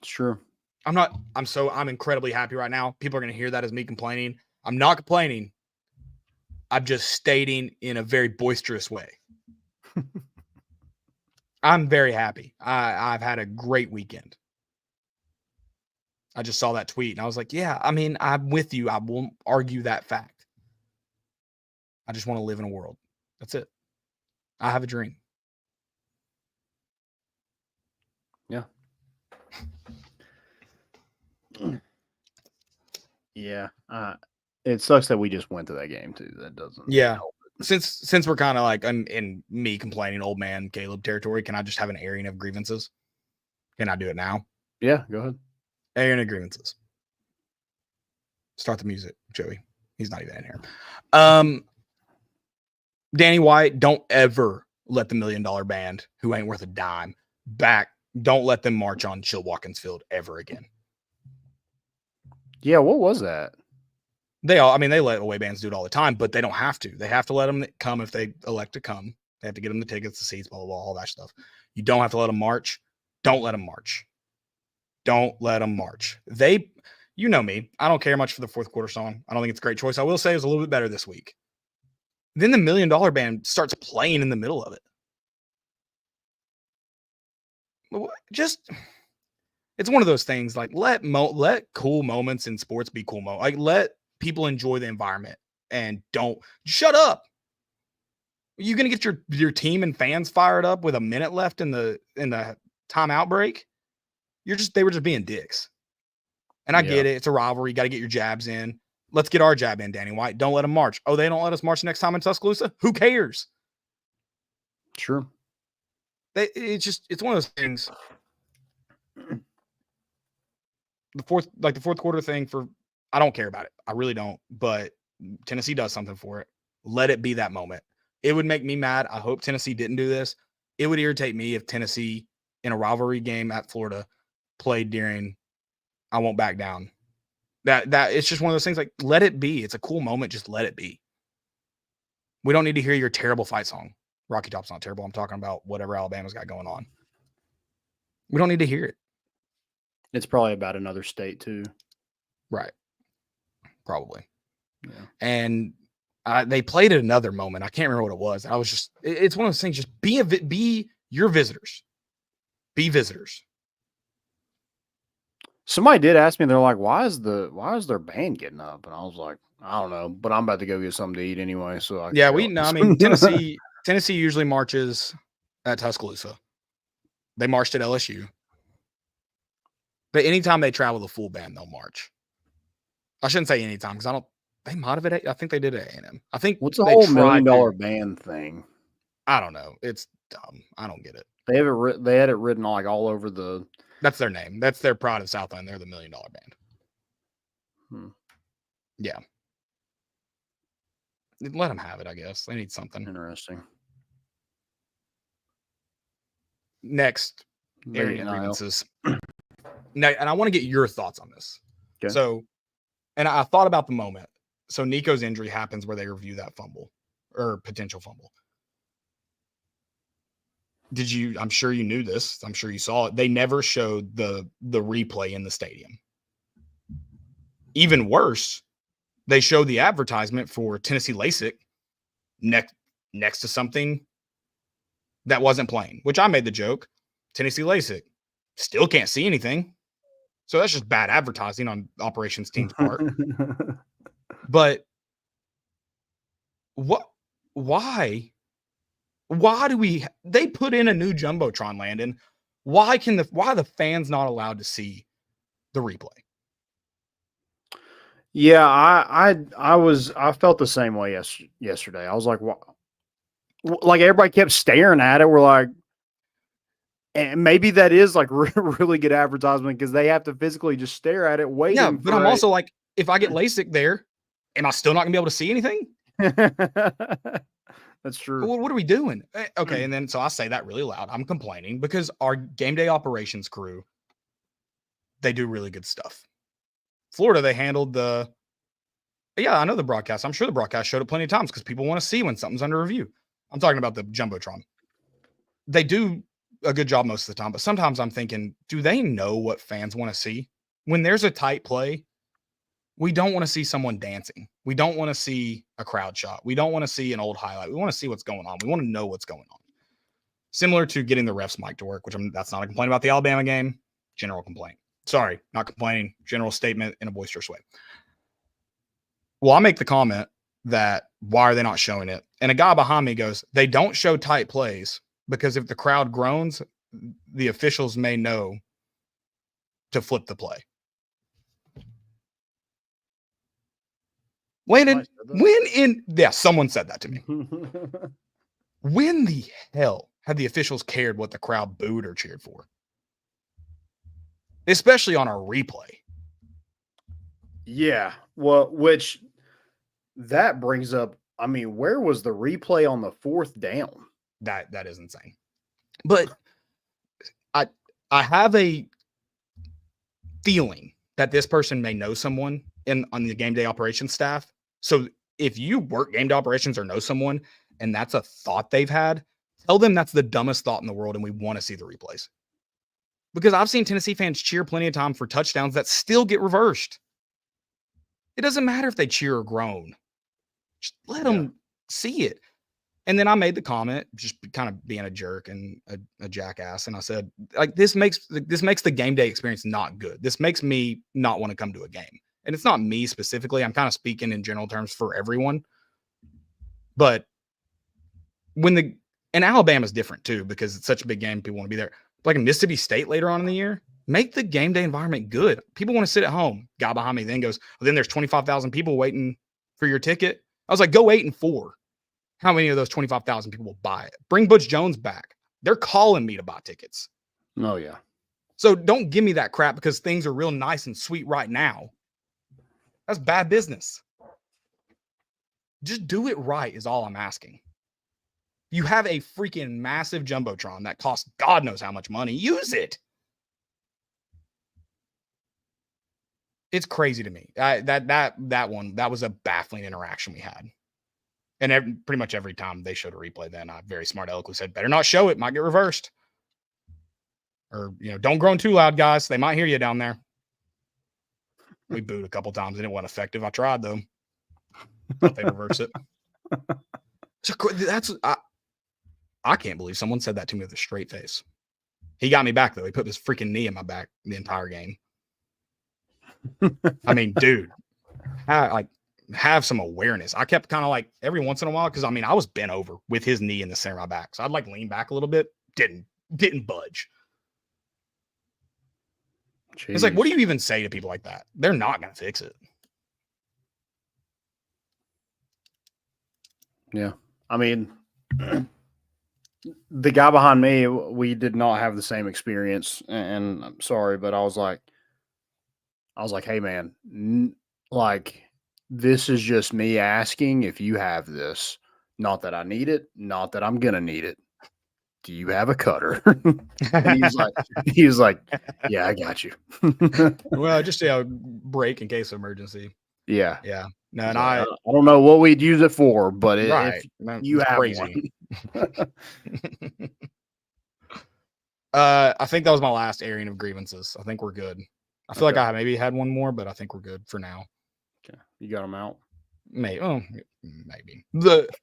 It's true. I'm incredibly happy right now. People are going to hear that as me complaining. I'm not complaining. I'm just stating in a very boisterous way. I'm very happy. I've had a great weekend. I just saw that tweet and I was like, yeah, I mean, I'm with you. I won't argue that fact. I just want to live in a world. That's it. I have a dream. Yeah. Yeah. It sucks that we just went to that game too. That doesn't help. Since we're kind of like in me complaining old man Caleb territory, can I just have an airing of grievances? Can I do it now? Yeah, go ahead. Airing of grievances. Start the music, Joey. He's not even in here. Danny White, don't ever let the $1 Million Band, who ain't worth a dime, back. Don't let them march on Chilwaukins Field ever again. Yeah, what was that? They let away bands do it all the time, but they don't have to. They have to let them come if they elect to come. They have to get them the tickets, the seats, blah, blah, blah, all that stuff. You don't have to let them march. Don't let them march. Don't let them march. You know me. I don't care much for the fourth quarter song. I don't think it's a great choice. I will say it was a little bit better this week. Then the $1 Million Band starts playing in the middle of it. It's one of those things like let cool moments in sports be cool moments. Like let people enjoy the environment and don't shut up. You gonna get your team and fans fired up with a minute left in the timeout break? They were just being dicks. And I get it. It's a rivalry. You got to get your jabs in. Let's get our jab in, Danny White. Don't let them march. Oh, they don't let us march next time in Tuscaloosa? Who cares? Sure. It's one of those things. The fourth quarter thing I don't care about it. I really don't. But Tennessee does something for it. Let it be that moment. It would make me mad. I hope Tennessee didn't do this. It would irritate me if Tennessee in a rivalry game at Florida played during I won't back down. That it's just one of those things like let it be. It's a cool moment. Just let it be. We don't need to hear your terrible fight song. Rocky Top's not terrible. I'm talking about whatever Alabama's got going on. We don't need to hear it. It's probably about another state too. Right. Probably. Yeah. And they played at another moment. I can't remember what it was. It's one of those things. Just be your visitors. Be visitors. Somebody did ask me, they're like, why is their band getting up? And I was like, I don't know, but I'm about to go get something to eat anyway. So Tennessee usually marches at Tuscaloosa. They marched at LSU. But anytime they travel the full band, they'll march. I shouldn't say anytime because they might have it. I think they did at A&M. I think what's the whole $1 Million Band thing? I don't know. It's dumb. I don't get it. They had it written like all over the. That's their name. That's their Pride of Southland. They're the $1 Million Band. Yeah. Let them have it, I guess. They need something. Interesting. Next, area grievances. Now, and I want to get your thoughts on this. Okay. So, and I thought about the moment. So Nico's injury happens where they review that fumble or potential fumble. I'm sure you knew this. I'm sure you saw it. They never showed the replay in the stadium. Even worse, they showed the advertisement for Tennessee LASIK next to something that wasn't playing, which I made the joke. Tennessee LASIK still can't see anything. So that's just bad advertising on operations team's part. But why do they put in a new Jumbotron, Landon? Why are the fans not allowed to see the replay? Yeah, I felt the same way yesterday. I was like, what? Like everybody kept staring at it. We're like, and maybe that is like really good advertisement because they have to physically just stare at it, waiting. Yeah, but I'm also like, if I get LASIK there, am I still not gonna be able to see anything? That's true. Well, what are we doing? Okay, and then so I say that really loud. I'm complaining because our game day operations crew, they do really good stuff. Florida, they handled I know the broadcast. I'm sure the broadcast showed it plenty of times because people want to see when something's under review. I'm talking about the Jumbotron. They do a good job most of the time, but sometimes I'm thinking, do they know what fans want to see? When there's a tight play, we don't want to see someone dancing. We don't want to see a crowd shot. We don't want to see an old highlight. We want to see what's going on. We want to know what's going on. Similar to getting the ref's mic to work, that's not a complaint about the Alabama game. General complaint. Sorry, not complaining. General statement in a boisterous way. Well, I make the comment that why are they not showing it? And a guy behind me goes, they don't show tight plays because if the crowd groans, the officials may know to flip the play. Someone said that to me. When the hell have the officials cared what the crowd booed or cheered for? Especially on our replay. Yeah. Well, which that brings up, I mean, where was the replay on the 4th down? That is insane. But I have a feeling that this person may know someone on the game day operations staff. So if you work game day operations or know someone and that's a thought they've had, tell them that's the dumbest thought in the world and we want to see the replays. Because I've seen Tennessee fans cheer plenty of time for touchdowns that still get reversed. It doesn't matter if they cheer or groan. Just let them see it. And then I made the comment, just kind of being a jerk and a jackass. And I said, like, this makes the game day experience not good. This makes me not want to come to a game. And it's not me specifically. I'm kind of speaking in general terms for everyone. But and Alabama's different too, because it's such a big game. People want to be there. Like in Mississippi State later on in the year, make the game day environment good. People want to sit at home. Guy behind me then goes, well, then there's 25,000 people waiting for your ticket. I was like, go 8-4. How many of those 25,000 people will buy it? Bring Butch Jones back. They're calling me to buy tickets. Oh, yeah. So don't give me that crap because things are real nice and sweet right now. That's bad business. Just do it right is all I'm asking. You have a freaking massive Jumbotron that costs God knows how much money. Use it. It's crazy to me. That was a baffling interaction we had. And pretty much every time they showed a replay, then I very smart aleckly said, better not show it. Might get reversed. Or, don't groan too loud, guys. They might hear you down there. We booed a couple times and it wasn't effective. I tried, though. Thought they'd reverse it. So I can't believe someone said that to me with a straight face. He got me back, though. He put this freaking knee in my back the entire game. I mean, dude, have some awareness. I kept kind of like every once in a while, because I was bent over with his knee in the center of my back. So I'd like lean back a little bit. Didn't budge. Jeez. It's like, what do you even say to people like that? They're not going to fix it. Yeah. I mean, the guy behind me, we did not have the same experience. And I'm sorry, but I was like, hey, man, this is just me asking if you have this. Not that I need it. Not that I'm going to need it. Do you have a cutter? And he was like, yeah, I got you. Well, just break in case of emergency. Yeah. Yeah. No, and I don't know what we'd use it for, but right. if you have crazy. one. I think that was my last airing of grievances. I think we're good. I feel like I maybe had one more, but I think we're good for now. Okay, you got them out. Maybe. I'm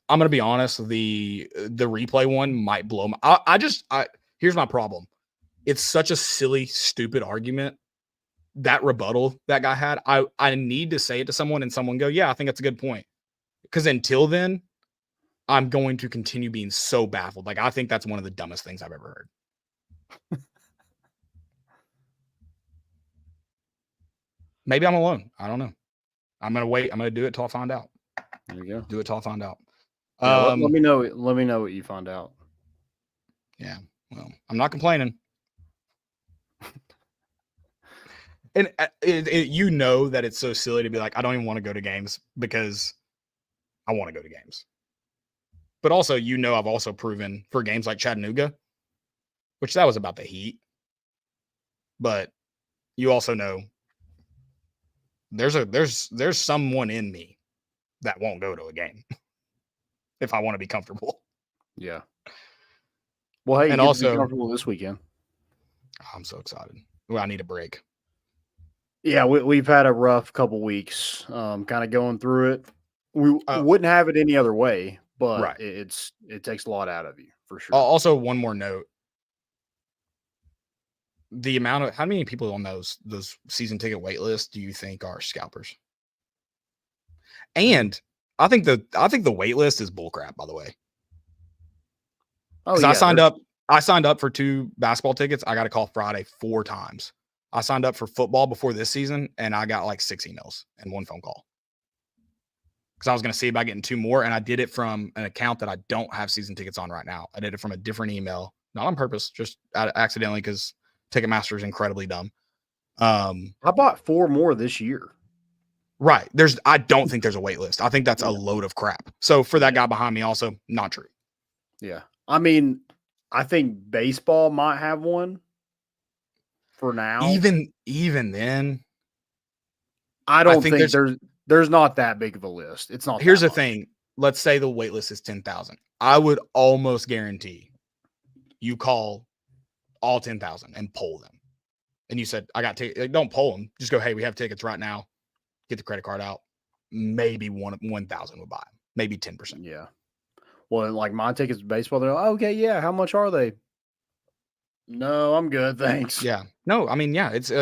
gonna be honest. The replay one might blow my. Here's my problem. It's such a silly, stupid argument. That rebuttal that guy had. I need to say it to someone and someone go, yeah, I think that's a good point. Because until then, I'm going to continue being so baffled. Like I think that's one of the dumbest things I've ever heard. Maybe I'm alone. I don't know. I'm gonna wait. I'm gonna do it till I find out. There you go. Do it till I find out. Yeah, let me know. Let me know what you find out. Yeah. Well, I'm not complaining. And you know that it's so silly to be like, I don't even want to go to games because I want to go to games. But also, I've also proven for games like Chattanooga, which that was about the heat. But you also know there's someone in me that won't go to a game if I want to be comfortable. Yeah. Well, hey, and you also get to be comfortable this weekend. I'm so excited. Well, I need a break. Yeah, we've had a rough couple weeks, kind of going through it. We wouldn't have it any other way, but right. it takes a lot out of you for sure. Also, one more note: the amount of how many people on those season ticket wait lists do you think are scalpers? And I think the wait list is bullcrap, by the way. Because I signed up for 2 basketball tickets. I got a call Friday 4 times. I signed up for football before this season, and I got like 6 emails and 1 phone call. Because I was going to see about getting 2 more, and I did it from an account that I don't have season tickets on right now. I did it from a different email, not on purpose, just accidentally because Ticketmaster is incredibly dumb. I bought 4 more this year. Right. I don't think there's a wait list. I think that's a load of crap. So for that guy behind me, also not true. Yeah. I mean, I think baseball might have one for now. Even then, I don't think there's not that big of a list. It's not. Here's the thing. Let's say the wait list is 10,000. I would almost guarantee you call all 10,000 and poll them. And you said, I got tickets. Don't poll them. Just go, hey, we have tickets right now. Get the credit card out. Maybe 1,000 would buy them. Maybe 10%. Yeah. Well, like my tickets to baseball, they're like, okay, yeah. How much are they? No, I'm good. Thanks. Yeah. No, I mean, yeah, it's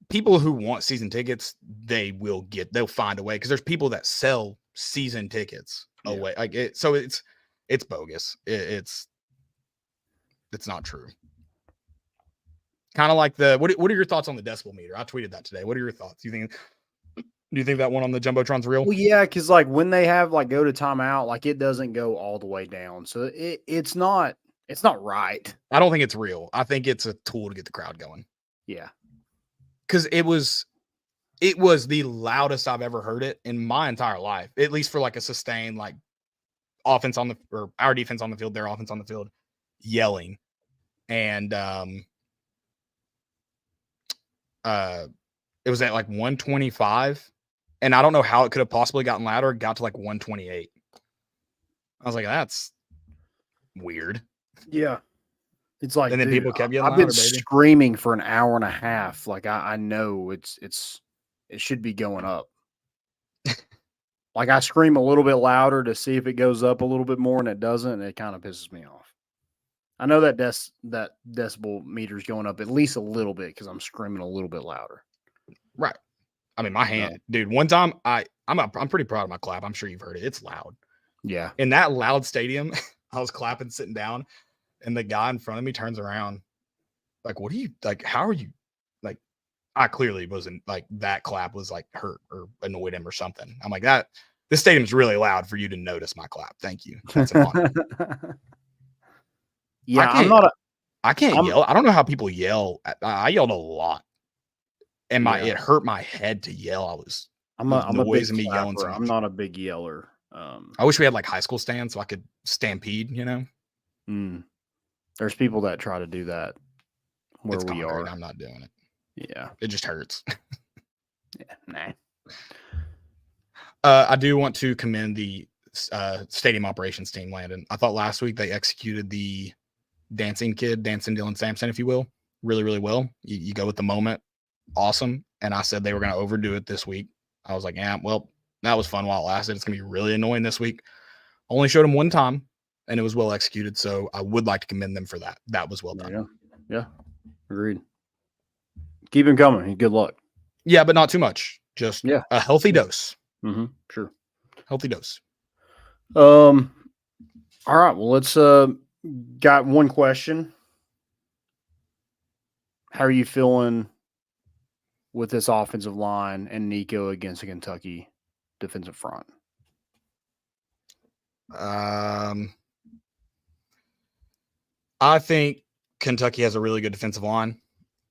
people who want season tickets, they'll find a way. Cause there's people that sell season tickets away. Like so it's bogus. It's not true. Kind of like what are your thoughts on the decibel meter? I tweeted that today. What are your thoughts? Do you think that one on the Jumbotron's real? Well, yeah, because like when they have like go to timeout, like it doesn't go all the way down. So it's not right. I don't think it's real. I think it's a tool to get the crowd going. Yeah. Because it was the loudest I've ever heard it in my entire life, at least for like a sustained like offense or our defense on the field, their offense on the field, yelling. And it was at like 125. And I don't know how it could have possibly gotten louder. It got to like 128. I was like, that's weird. Yeah. It's like, and then people kept yelling. I've been screaming for an hour and a half. Like I know it should be going up. Like I scream a little bit louder to see if it goes up a little bit more, and it doesn't. And it kind of pisses me off. I know that that decibel meter is going up at least a little bit because I'm screaming a little bit louder. Right. I mean, my hand, dude. One time, I'm pretty proud of my clap. I'm sure you've heard it. It's loud. Yeah. In that loud stadium, I was clapping sitting down, and the guy in front of me turns around, like, "What are you like? How are you?" Like, I clearly wasn't like that. Clap was like hurt or annoyed him or something. I'm like that. This stadium's really loud for you to notice my clap. Thank you. That's an honor. Yeah, I can't yell. I don't know how people yell. I yelled a lot. And it hurt my head to yell. I'm a big me yelling so I'm not a big yeller. I wish we had like high school stands so I could stampede, you know? There's people that try to do that where we are. I'm not doing it. Yeah. It just hurts. Yeah, nah. I do want to commend the stadium operations team, Landon. I thought last week they executed the dancing Dylan Sampson, if you will, really, really well. You go with the moment. Awesome. And I said they were going to overdo it this week. I was like, yeah, well, that was fun while it lasted. It's going to be really annoying this week. Only showed him one time, and it was well executed. So I would like to commend them for that. That was well done. Yeah. Agreed. Keep him coming. Good luck. Yeah, but not too much. Just a healthy dose. Mm-hmm. Sure. Healthy dose. All right. Well, let's got one question. How are you feeling with this offensive line and Nico against a Kentucky defensive front? I think Kentucky has a really good defensive line,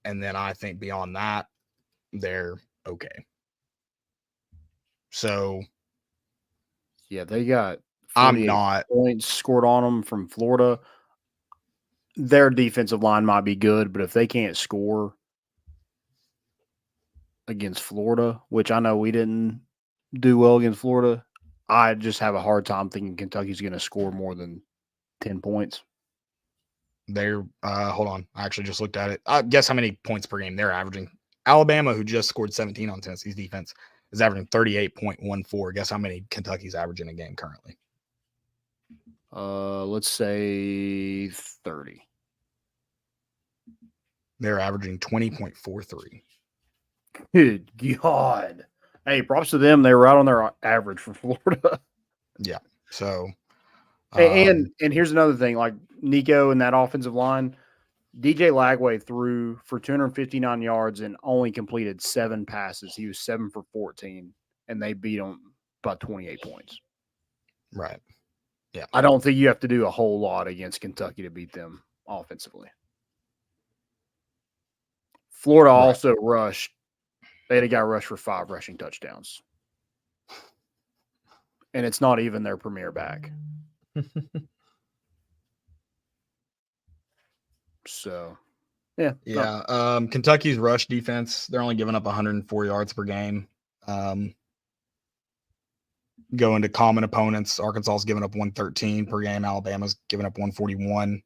and then I think beyond that, they're okay. So, yeah, they got I'm not points scored on them from Florida. Their defensive line might be good, but if they can't score against Florida, which I know we didn't do well against Florida, I just have a hard time thinking Kentucky's going to score more than 10 points. They're hold on. I actually just looked at it. Guess how many points per game they're averaging. Alabama, who just scored 17 on Tennessee's defense, is averaging 38.14. Guess how many Kentucky's averaging a game currently? Let's say 30. They're averaging 20.43. Good God. Hey, props to them. They were right on their average for Florida. Yeah. So and here's another thing, like Nico and that offensive line, DJ Lagway threw for 259 yards and only completed 7 passes. He was 7 for 14, and they beat him by 28 points. Right. Yeah. I don't think you have to do a whole lot against Kentucky to beat them offensively. Florida also rushed. They had a guy rush for 5 rushing touchdowns. And it's not even their premier back. So, yeah. Yeah. Kentucky's rush defense, they're only giving up 104 yards per game. Going to common opponents, Arkansas's giving up 113 per game. Alabama's giving up 141.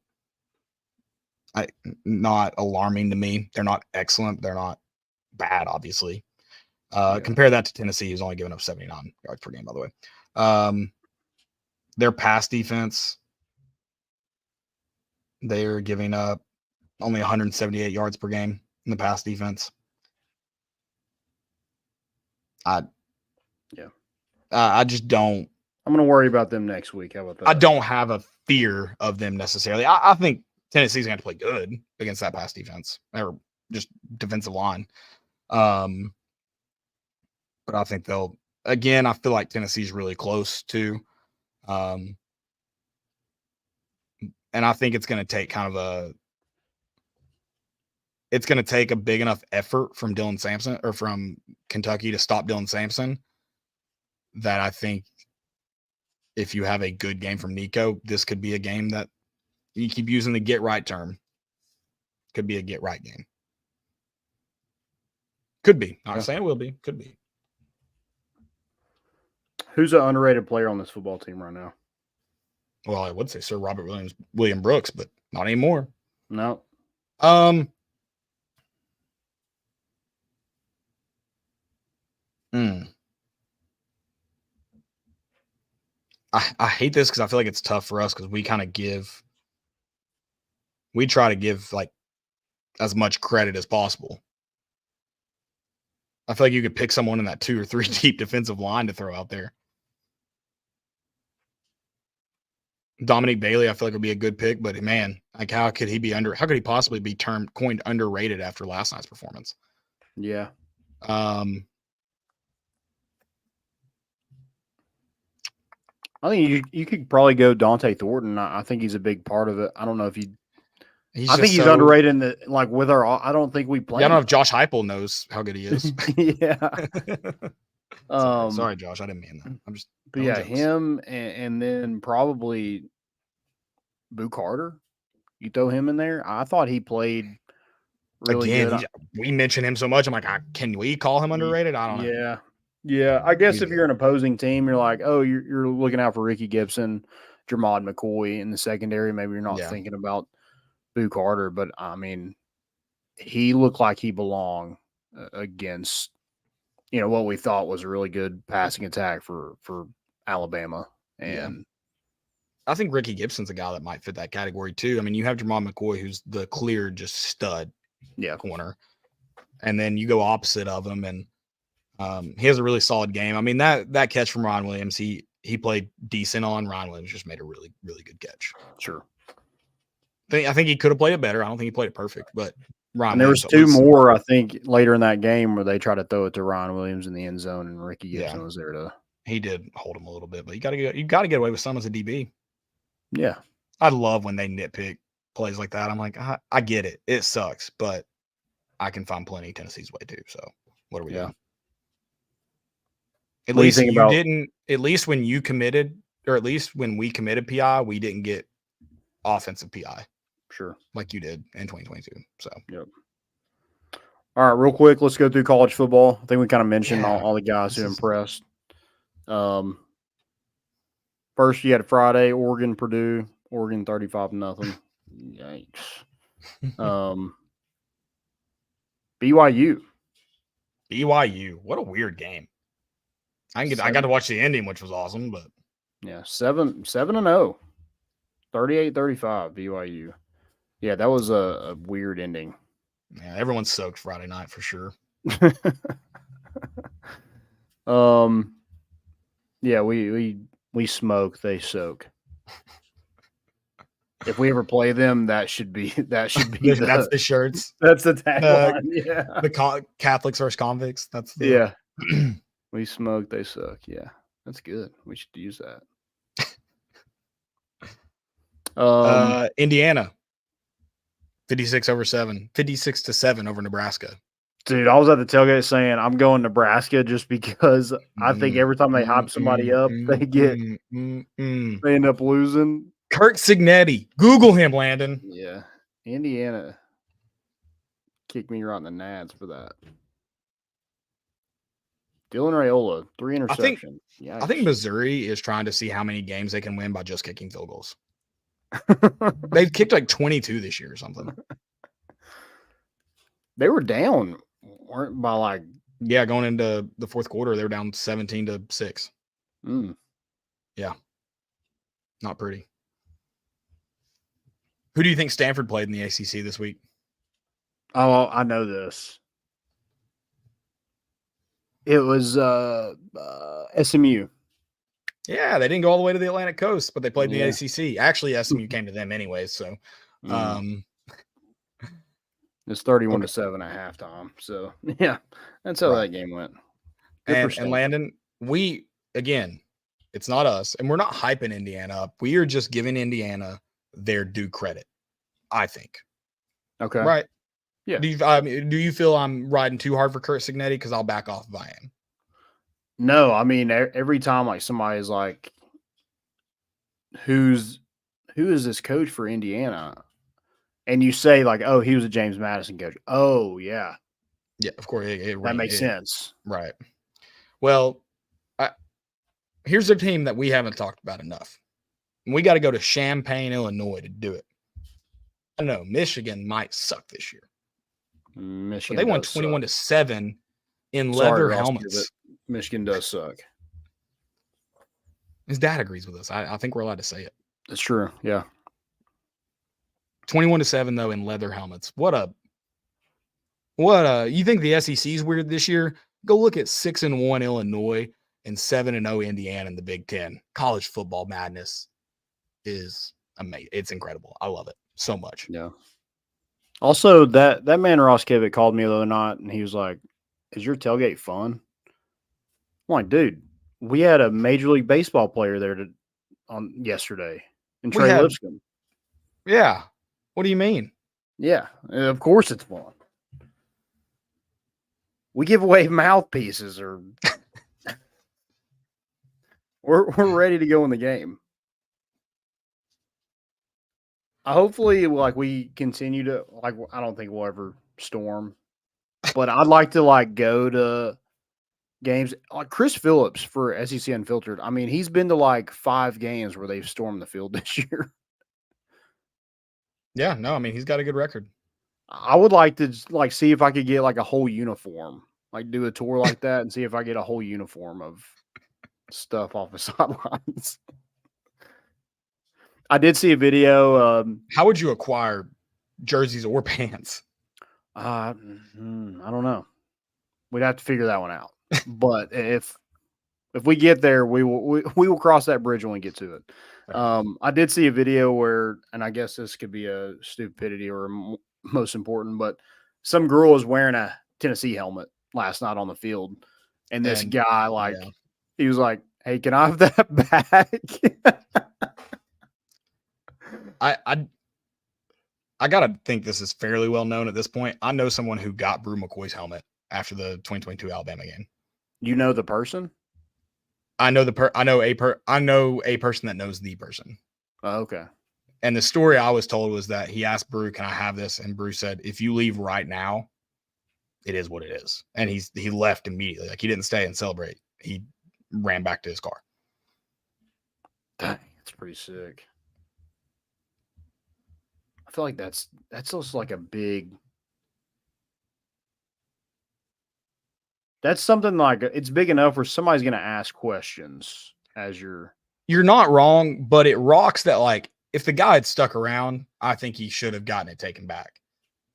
Not alarming to me. They're not excellent. They're not bad, obviously. Compare that to Tennessee, who's only giving up 79 yards per game, by the way. Their pass defense, they're giving up only 178 yards per game in the pass defense. I just don't. I'm going to worry about them next week. How about that? I don't have a fear of them necessarily. I think Tennessee's going to play good against that pass defense or just defensive line. But I think they'll, again, I feel like Tennessee's really close to. And I think it's going to take it's going to take a big enough effort from Dylan Sampson or from Kentucky to stop Dylan Sampson that I think if you have a good game from Nico, this could be a game that you keep using the get right term. Could be a get right game. Could be. Not saying it will be. Could be. Who's an underrated player on this football team right now? Well, I would say Sir Robert William Brooks, but not anymore. No. I hate this because I feel like it's tough for us because we try to give like as much credit as possible. I feel like you could pick someone in that 2 or 3 deep defensive line to throw out there. Dominique Bailey, I feel like would be a good pick, but man, like how could he possibly be coined underrated after last night's performance? Yeah. I think you could probably go Dante Thornton. I think he's a big part of it. I don't know if I think he's underrated in the with our. I don't think we play. Yeah, I don't know if Josh Heupel knows how good he is. Yeah. Sorry, Josh, I didn't mean that. I'm just. But yeah, jokes. Him and then probably Boo Carter. You throw him in there. I thought he played really good. We mention him so much. I'm like, can we call him underrated? I don't know. Yeah. Yeah, I guess if you're an opposing team, you're like, oh, you're looking out for Ricky Gibson, Jermod McCoy in the secondary. Maybe you're not thinking about Boo Carter, but I mean, he looked like he belonged against, what we thought was a really good passing attack for Alabama. And I think Ricky Gibson's a guy that might fit that category too. I mean, you have Jamal McCoy, who's the clear just stud corner, and then you go opposite of him, and he has a really solid game. I mean, that catch from Ron Williams, he played decent on. Ron Williams just made a really, really good catch. Sure. I think he could have played it better. I don't think he played it perfect, but Ron. And there was two more, I think, later in that game where they tried to throw it to Ron Williams in the end zone, and Ricky Gibson was there to. He did hold him a little bit, but you got to get away with some as a DB. Yeah, I love when they nitpick plays like that. I'm like, I get it. It sucks, but I can find plenty Tennessee's way too. So what are we doing? At least you didn't. At least when you committed, or at least when we committed PI, we didn't get offensive PI. Sure, like you did in 2022. So yep. All right, real quick, let's go through college football. I think we kind of mentioned all the guys who impressed. First, you had Friday, Oregon, Purdue. Oregon 35-0. Yikes. BYU. What a weird game. I got to watch the ending, which was awesome, but 7-0. 38-35 BYU. Yeah, that was a weird ending. Yeah, everyone's soaked Friday night for sure. Yeah, we smoke, they soak. If we ever play them, that should be that's the shirts. That's the tagline. Yeah, the Catholics versus convicts. That's we smoke, they suck. Yeah, that's good. We should use that. Indiana, 56-7 over Nebraska. Dude, I was at the tailgate saying I'm going Nebraska just because I think every time they hype somebody up, they end up losing. Kirk Cignetti. Google him, Landon. Yeah. Indiana kicked me right in the nads for that. Dylan Raiola, 3 interceptions. I think Missouri is trying to see how many games they can win by just kicking field goals. They've kicked like 22 this year or something. They were down, weren't by like. Yeah, going into the fourth quarter, they were down 17-6. Yeah. Not pretty. Who do you think Stanford played in the ACC this week? Oh, I know this. It was SMU. Yeah, they didn't go all the way to the Atlantic coast, but they played in the ACC. Actually, SMU came to them anyways. So, it's 31-7 at halftime. So, yeah, that's how that game went. And Landon, it's not us, and we're not hyping Indiana up. We are just giving Indiana their due credit, I think. Okay. Right. Yeah. Do you feel I'm riding too hard for Kurt Cignetti? Because I'll back off if I am. No, I mean, every time like somebody's like, who is this coach for Indiana? And you say like, oh, he was a James Madison coach. Oh, yeah. Yeah, of course. That makes sense. Right. Well, here's a team that we haven't talked about enough. We got to go to Champaign, Illinois to do it. I know Michigan might suck this year. Michigan, but they won 21-7 in leather helmets. Michigan does suck. His dad agrees with us. I think we're allowed to say it. That's true. Yeah. 21-7 though in leather helmets. What you think the SEC is weird this year? Go look at 6-1 Illinois and 7-0 Indiana in the Big Ten. College football madness is amazing. It's incredible. I love it so much. Yeah. Also, that man Ross Kivitt called me the other night and he was like, "Is your tailgate fun?" I'm like, dude, we had a Major League Baseball player there yesterday and Trey Lipscomb. Yeah. What do you mean? Yeah, of course it's fun. We give away mouthpieces or we're ready to go in the game. Hopefully, like we continue to like. I don't think we'll ever storm, but I'd like to like go to games. Like Chris Phillips for SEC Unfiltered. I mean, he's been to like 5 games where they've stormed the field this year. Yeah, no, I mean he's got a good record. I would like to see if I could get like a whole uniform, like do a tour like that and see if I get a whole uniform of stuff off the sidelines. I did see a video. How would you acquire jerseys or pants? I don't know. We'd have to figure that one out. But if we get there, we will cross that bridge when we get to it. I did see a video where, and I guess this could be a stupidity or most important, but some girl was wearing a Tennessee helmet last night on the field, and this guy he was like, "Hey, can I have that back?" I gotta think this is fairly well known at this point. I know someone who got Brew McCoy's helmet after the 2022 Alabama game. You know the person? I know a person that knows the person. Oh, okay. And the story I was told was that he asked Brew, "Can I have this?" And Brew said, "If you leave right now, it is what it is." And he left immediately. Like he didn't stay and celebrate. He ran back to his car. Dang, that's pretty sick. I feel like that's also like a big. That's something like it's big enough where somebody's going to ask questions as you're not wrong, but it rocks that like if the guy had stuck around, I think he should have gotten it taken back.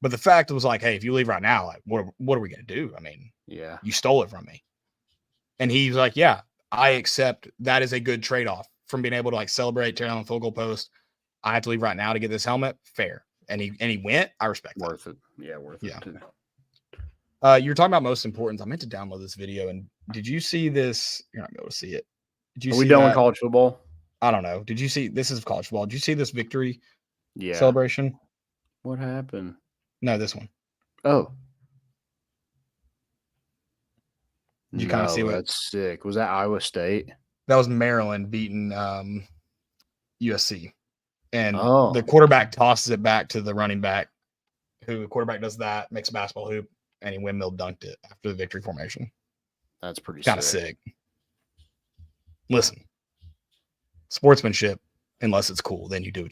But the fact was like, hey, if you leave right now, like what are we going to do? I mean, yeah, you stole it from me. And he's like, yeah, I accept that is a good trade-off from being able to like celebrate, tear down the field goal post. I have to leave right now to get this helmet. Fair. And he went. I respect that. Worth it. Yeah, worth it too. You're talking about most important. I meant to download this video. And did you see this? You're not going to be able to see it. Did you Are we done with college football? I don't know. Did you see this is college football? Did you see this victory celebration? What happened? No, this one. Oh. Did you kind of see what? That's sick. Was that Iowa State? That was Maryland beating USC. And Oh. the quarterback tosses it back to the running back, who the quarterback does that, makes a basketball hoop, and he windmill dunked it after the victory formation. That's pretty kind of sick. Listen, sportsmanship, unless it's cool, then you do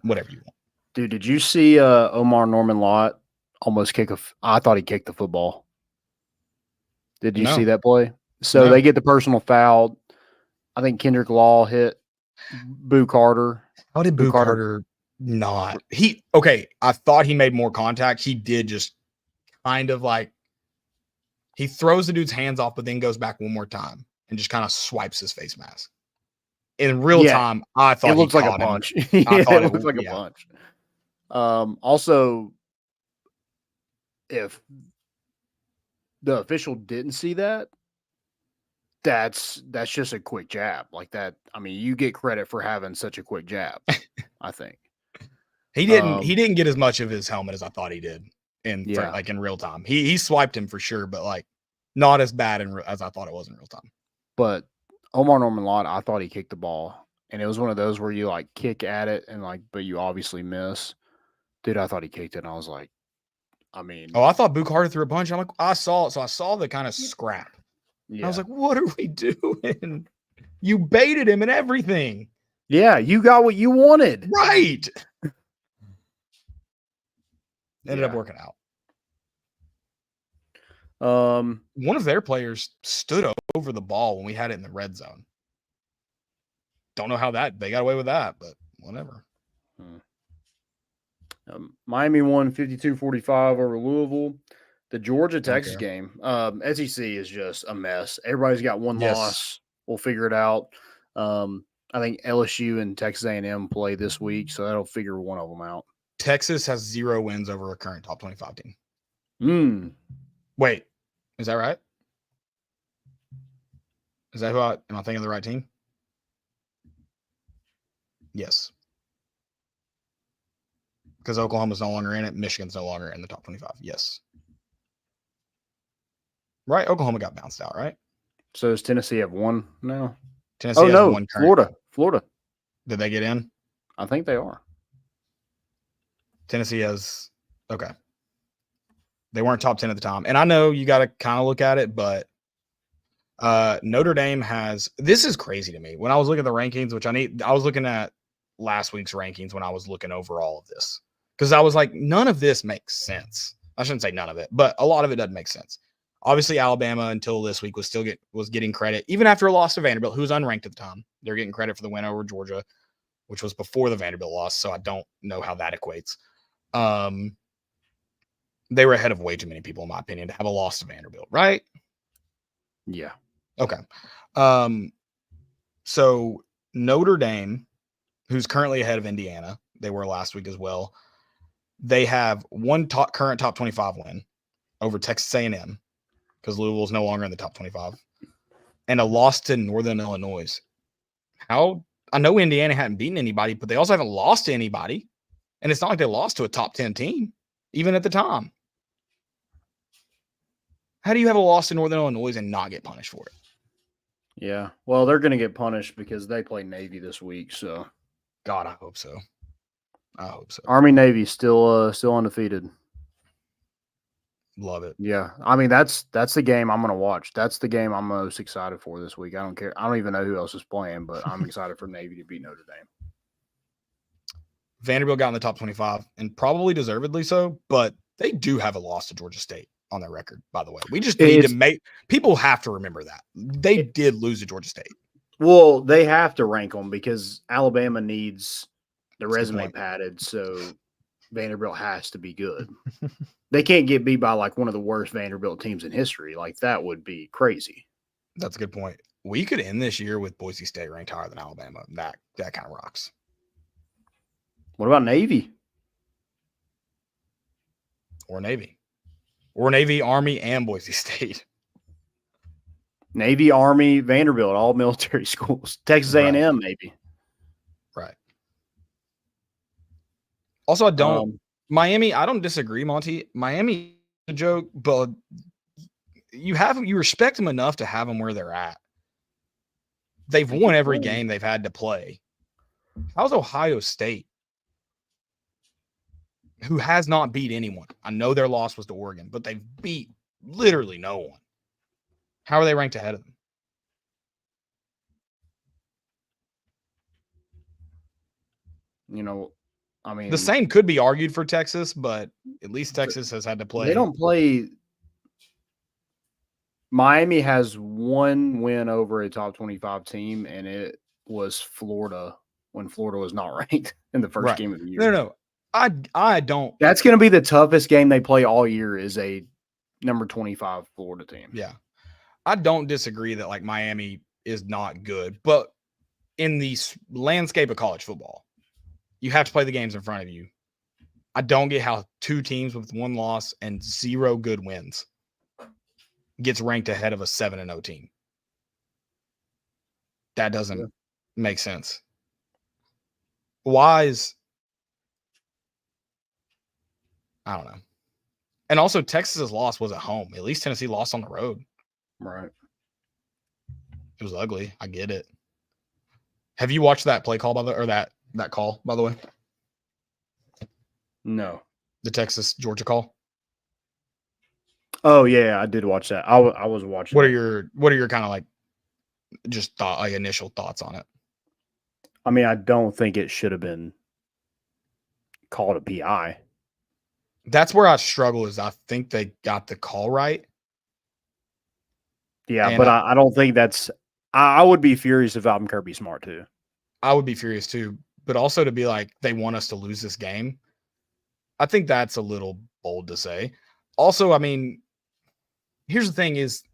whatever you want. Dude, did you see Omar Norman Lott almost kick I thought he kicked the football. Did you see that play? So they get the personal foul. I think Kendrick Law hit Boo Carter. How did Boo Carter not? I thought he made more contact. He did just kind of like he throws the dude's hands off, but then goes back one more time and just kind of swipes his face mask. In real time, I thought it looks like a punch. It looks like a punch. Also, if the official didn't see that, that's just a quick jab like that. I mean, you get credit for having such a quick jab. I think he didn't get as much of his helmet as I thought he did in real time. He swiped him for sure, but like not as bad as I thought it was in real time. But Omar Norman Lott, I thought he kicked the ball, and it was one of those where you like kick at it and like, but you obviously miss. Dude, I thought he kicked it, and I was like, I mean, I thought Boo Carter threw a punch. I'm like, I saw it, so I saw the kind of scrap. Yeah. I was like, what are we doing? You baited him and everything. Yeah, you got what you wanted. Right. Ended up working out. One of their players stood over the ball when we had it in the red zone. Don't know how they got away with that, but whatever. Miami won 52-45 over Louisville. The Georgia-Texas game, SEC is just a mess. Everybody's got one loss. We'll figure it out. I think LSU and Texas A&M play this week, so that'll figure one of them out. Texas has 0 wins over a current top 25 team. Wait, is that right? Is that am I thinking of the right team? Yes. Because Oklahoma's no longer in it. Michigan's no longer in the top 25. Yes. Right? Oklahoma got bounced out, right? So does Tennessee have one now? Tennessee has one current. Florida. Did they get in? I think they are. Tennessee has – okay. They weren't top 10 at the time. And I know you got to kind of look at it, but Notre Dame has – this is crazy to me. When I was looking at the rankings, I was looking at last week's rankings when I was looking over all of this. Because I was like, none of this makes sense. I shouldn't say none of it, but a lot of it doesn't make sense. Obviously, Alabama until this week was getting credit, even after a loss to Vanderbilt, who was unranked at the time. They're getting credit for the win over Georgia, which was before the Vanderbilt loss. So I don't know how that equates. They were ahead of way too many people, in my opinion, to have a loss to Vanderbilt, right? Yeah. Okay. So Notre Dame, who's currently ahead of Indiana, they were last week as well. They have one current top 25 win over Texas A&M because Louisville's no longer in the top 25, and a loss to Northern Illinois. How? I know Indiana hadn't beaten anybody, but they also haven't lost to anybody, and it's not like they lost to a top 10 team, even at the time. How do you have a loss to Northern Illinois and not get punished for it? Yeah. Well, they're going to get punished because they play Navy this week. So, God, I hope so. I hope so. Army Navy still undefeated. Love it. Yeah. I mean, that's the game I'm going to watch. That's the game I'm most excited for this week. I don't care. I don't even know who else is playing, but I'm excited for Navy to beat Notre Dame. Vanderbilt got in the top 25, and probably deservedly so, but they do have a loss to Georgia State on their record, by the way. We just need to make – people have to remember that. They did lose to Georgia State. Well, they have to rank them because Alabama needs the resume padded, so Vanderbilt has to be good. They can't get beat by, like, one of the worst Vanderbilt teams in history. Like, that would be crazy. That's a good point. We could end this year with Boise State ranked higher than Alabama. That kind of rocks. What about Navy? Or Navy. Or Navy, Army, and Boise State. Navy, Army, Vanderbilt, all military schools. Texas A&M, maybe. Right. Also, Miami, I don't disagree, Monty. Miami is a joke, but you respect them enough to have them where they're at. They've won every game they've had to play. How's Ohio State, who has not beat anyone? I know their loss was to Oregon, but they've beat literally no one. How are they ranked ahead of them? You know, I mean, the same could be argued for Texas, but at least Texas has had to play. They don't play. Miami has one win over a top 25 team, and it was Florida when Florida was not ranked in the first game of the year. No. I don't. That's going to be the toughest game they play all year is a number 25 Florida team. Yeah. I don't disagree that like Miami is not good, but in the landscape of college football, you have to play the games in front of you. I don't get how two teams with one loss and 0 good wins gets ranked ahead of a 7-0 team. That doesn't make sense. I don't know. And also Texas's loss was at home. At least Tennessee lost on the road. Right. It was ugly. I get it. Have you watched that play call that call, by the way? No. The Texas-Georgia call? Oh, yeah, I did watch that. I was watching. What are your kind of like just initial thoughts on it? I mean, I don't think it should have been called a PI. That's where I struggle is I think they got the call right. Yeah, and but I don't think that's – I would be furious if Alvin Kirby's smart too. I would be furious too. But also to be like, they want us to lose this game, I think that's a little bold to say. Also, I mean, here's the thing is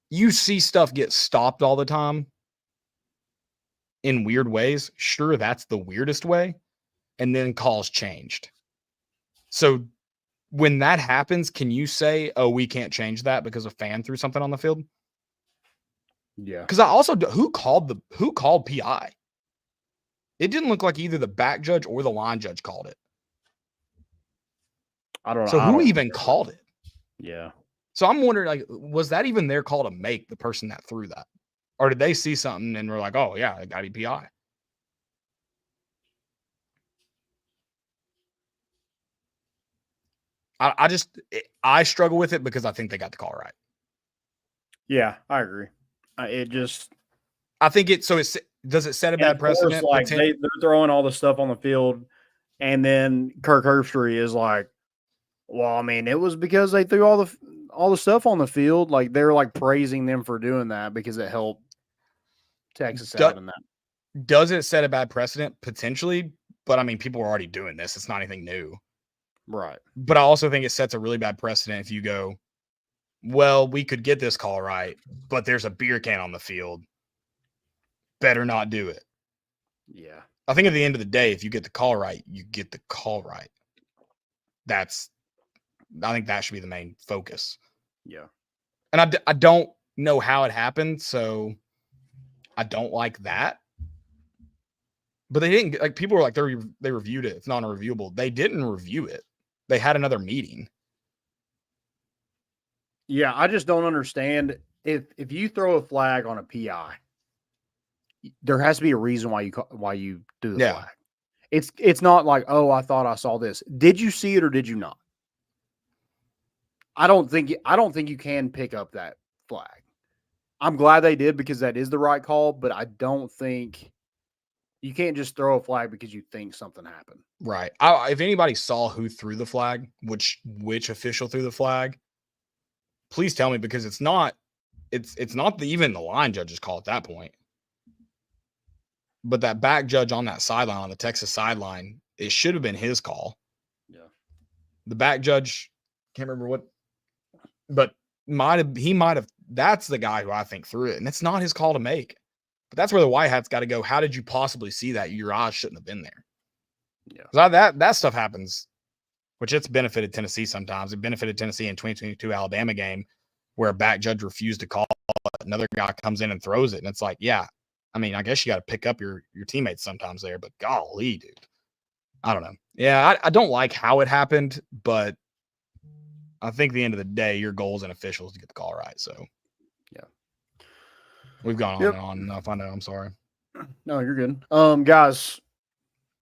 you see stuff get stopped all the time in weird ways. Sure, that's the weirdest way. And then calls changed. So when that happens, can you say, oh, we can't change that because a fan threw something on the field? Yeah. Because I also who called PI? It didn't look like either the back judge or the line judge called it. I don't know. So who even called it? Yeah. So I'm wondering, like, was that even their call to make, the person that threw that? Or did they see something and were like, oh, yeah, it got to be PI? I struggle with it because I think they got the call right. Yeah, I agree. I think does it set a bad precedent? Like they're throwing all the stuff on the field. And then Kirk Herbstreit is like, well, I mean, it was because they threw all the stuff on the field. Like they're like praising them for doing that because it helped Texas out in that. Does it set a bad precedent? Potentially, but I mean, people are already doing this. It's not anything new. Right. But I also think it sets a really bad precedent if you go, well, we could get this call right, but there's a beer can on the field. Better not do it. Yeah. I think at the end of the day, if you get the call right, you get the call right. I think that should be the main focus. Yeah. And I don't know how it happened, so I don't like that. But they didn't, like, people were like, they reviewed it. It's not unreviewable. They didn't review it. They had another meeting. Yeah, I just don't understand if you throw a flag on a PI, there has to be a reason why you do the flag. It's not like, oh, I thought I saw this. Did you see it or did you not? I don't think you can pick up that flag. I'm glad they did because that is the right call, but I don't think you can't just throw a flag because you think something happened. Right. If anybody saw who threw the flag, which official threw the flag, please tell me, because it's not even the line judge's call at that point. But that back judge on that sideline, on the Texas sideline, it should have been his call. Yeah. The back judge, can't remember what, but he might have, that's the guy who I think threw it. And it's not his call to make. But that's where the white hat's got to go. How did you possibly see that? Your eyes shouldn't have been there. Yeah. That stuff happens, which it's benefited Tennessee sometimes. It benefited Tennessee in 2022 Alabama game where a back judge refused to call it. Another guy comes in and throws it. And it's like, yeah, I mean, I guess you got to pick up your teammates sometimes there, but golly, dude. I don't know. Yeah, I don't like how it happened, but I think at the end of the day, your goal as an official is to get the call right. So, yeah. We've gone on and on enough. I know. I'm sorry. No, you're good. Guys,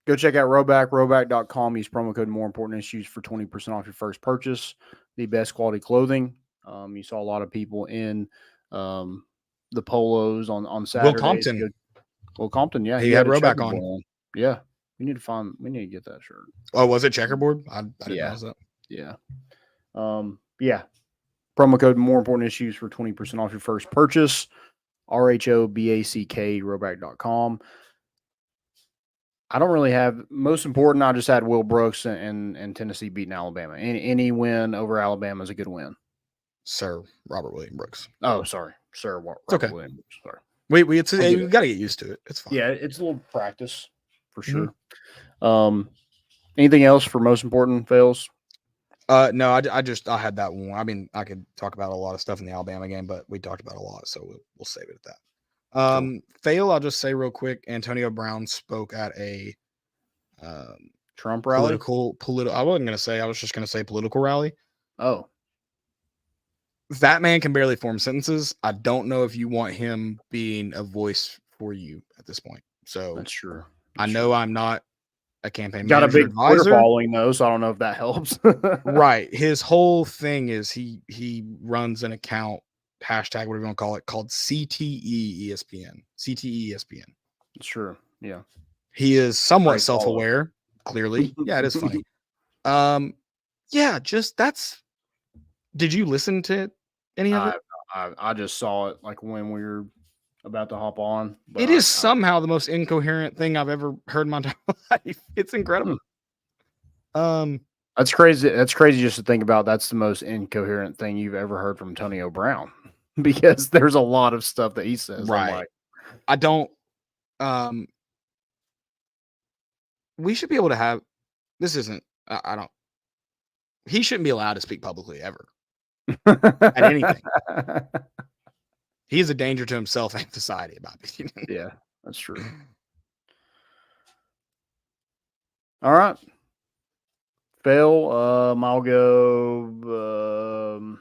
go check out roback.com. Use promo code More Important Issues for 20% off your first purchase. The best quality clothing. You saw a lot of people in the polos on Saturday. Will Compton, yeah. He had Roback on. Yeah. We need to get that shirt. Oh, was it checkerboard? I didn't know that. Yeah. Yeah. Promo code More Important Issues for 20% off your first purchase. RHOBACK, roback.com. I don't really have, most important, I just had Will Brooks and Tennessee beating Alabama. Any win over Alabama is a good win. Sir Robert William Brooks. Oh, sorry. Sir Robert William Brooks. Sorry. We got to get used to it. It's fine. Yeah, it's a little practice for sure. Anything else for most important, Fails? No, I had that one. I mean, I could talk about a lot of stuff in the Alabama game, but we talked about a lot, so we'll save it at that. Cool. Fail, I'll just say real quick, Antonio Brown spoke at a Trump rally? Political. I wasn't going to say, I was just going to say political rally. Oh. That man can barely form sentences. I don't know if you want him being a voice for you at this point. So that's true. I know I'm not a campaign got manager a big Twitter following though, so I don't know if that helps. Right. His whole thing is he runs an account, hashtag whatever you want to call it, called CTE ESPN. CTE ESPN. It's true. Yeah. He is somewhat self-aware, clearly. Yeah, it is funny. Yeah, just that's. Did you listen to any of it? I just saw it like when we were about to hop on. It is somehow the most incoherent thing I've ever heard in my entire life. It's incredible. That's crazy. That's crazy just to think about. That's the most incoherent thing you've ever heard from Antonio Brown, because there's a lot of stuff that he says. Right. I don't. We should be able to have. This isn't. I don't. He shouldn't be allowed to speak publicly ever at anything. He's a danger to himself and society, about it. Yeah, that's true. All right. Phil, I'll go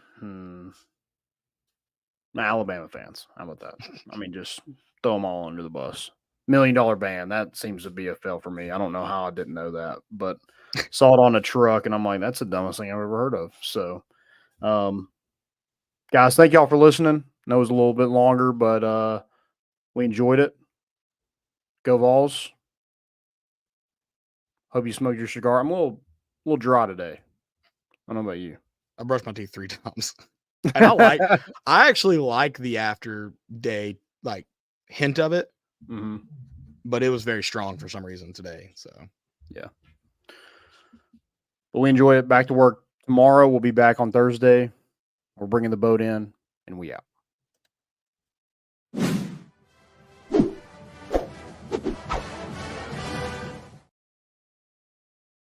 Alabama fans. How about that? I mean, just throw them all under the bus. $1 Million Band. That seems to be a fail for me. I don't know how I didn't know that, but saw it on a truck, and I'm like, that's the dumbest thing I've ever heard of. So, guys, thank y'all for listening. I know it was a little bit longer, but we enjoyed it. Go Vols. Hope you smoked your cigar. I'm a little dry today. I don't know about you. I brushed my teeth 3 times. And I actually like the after day like hint of it, but it was very strong for some reason today. So yeah. But we enjoy it. Back to work tomorrow. We'll be back on Thursday. We're bringing the boat in, and we out.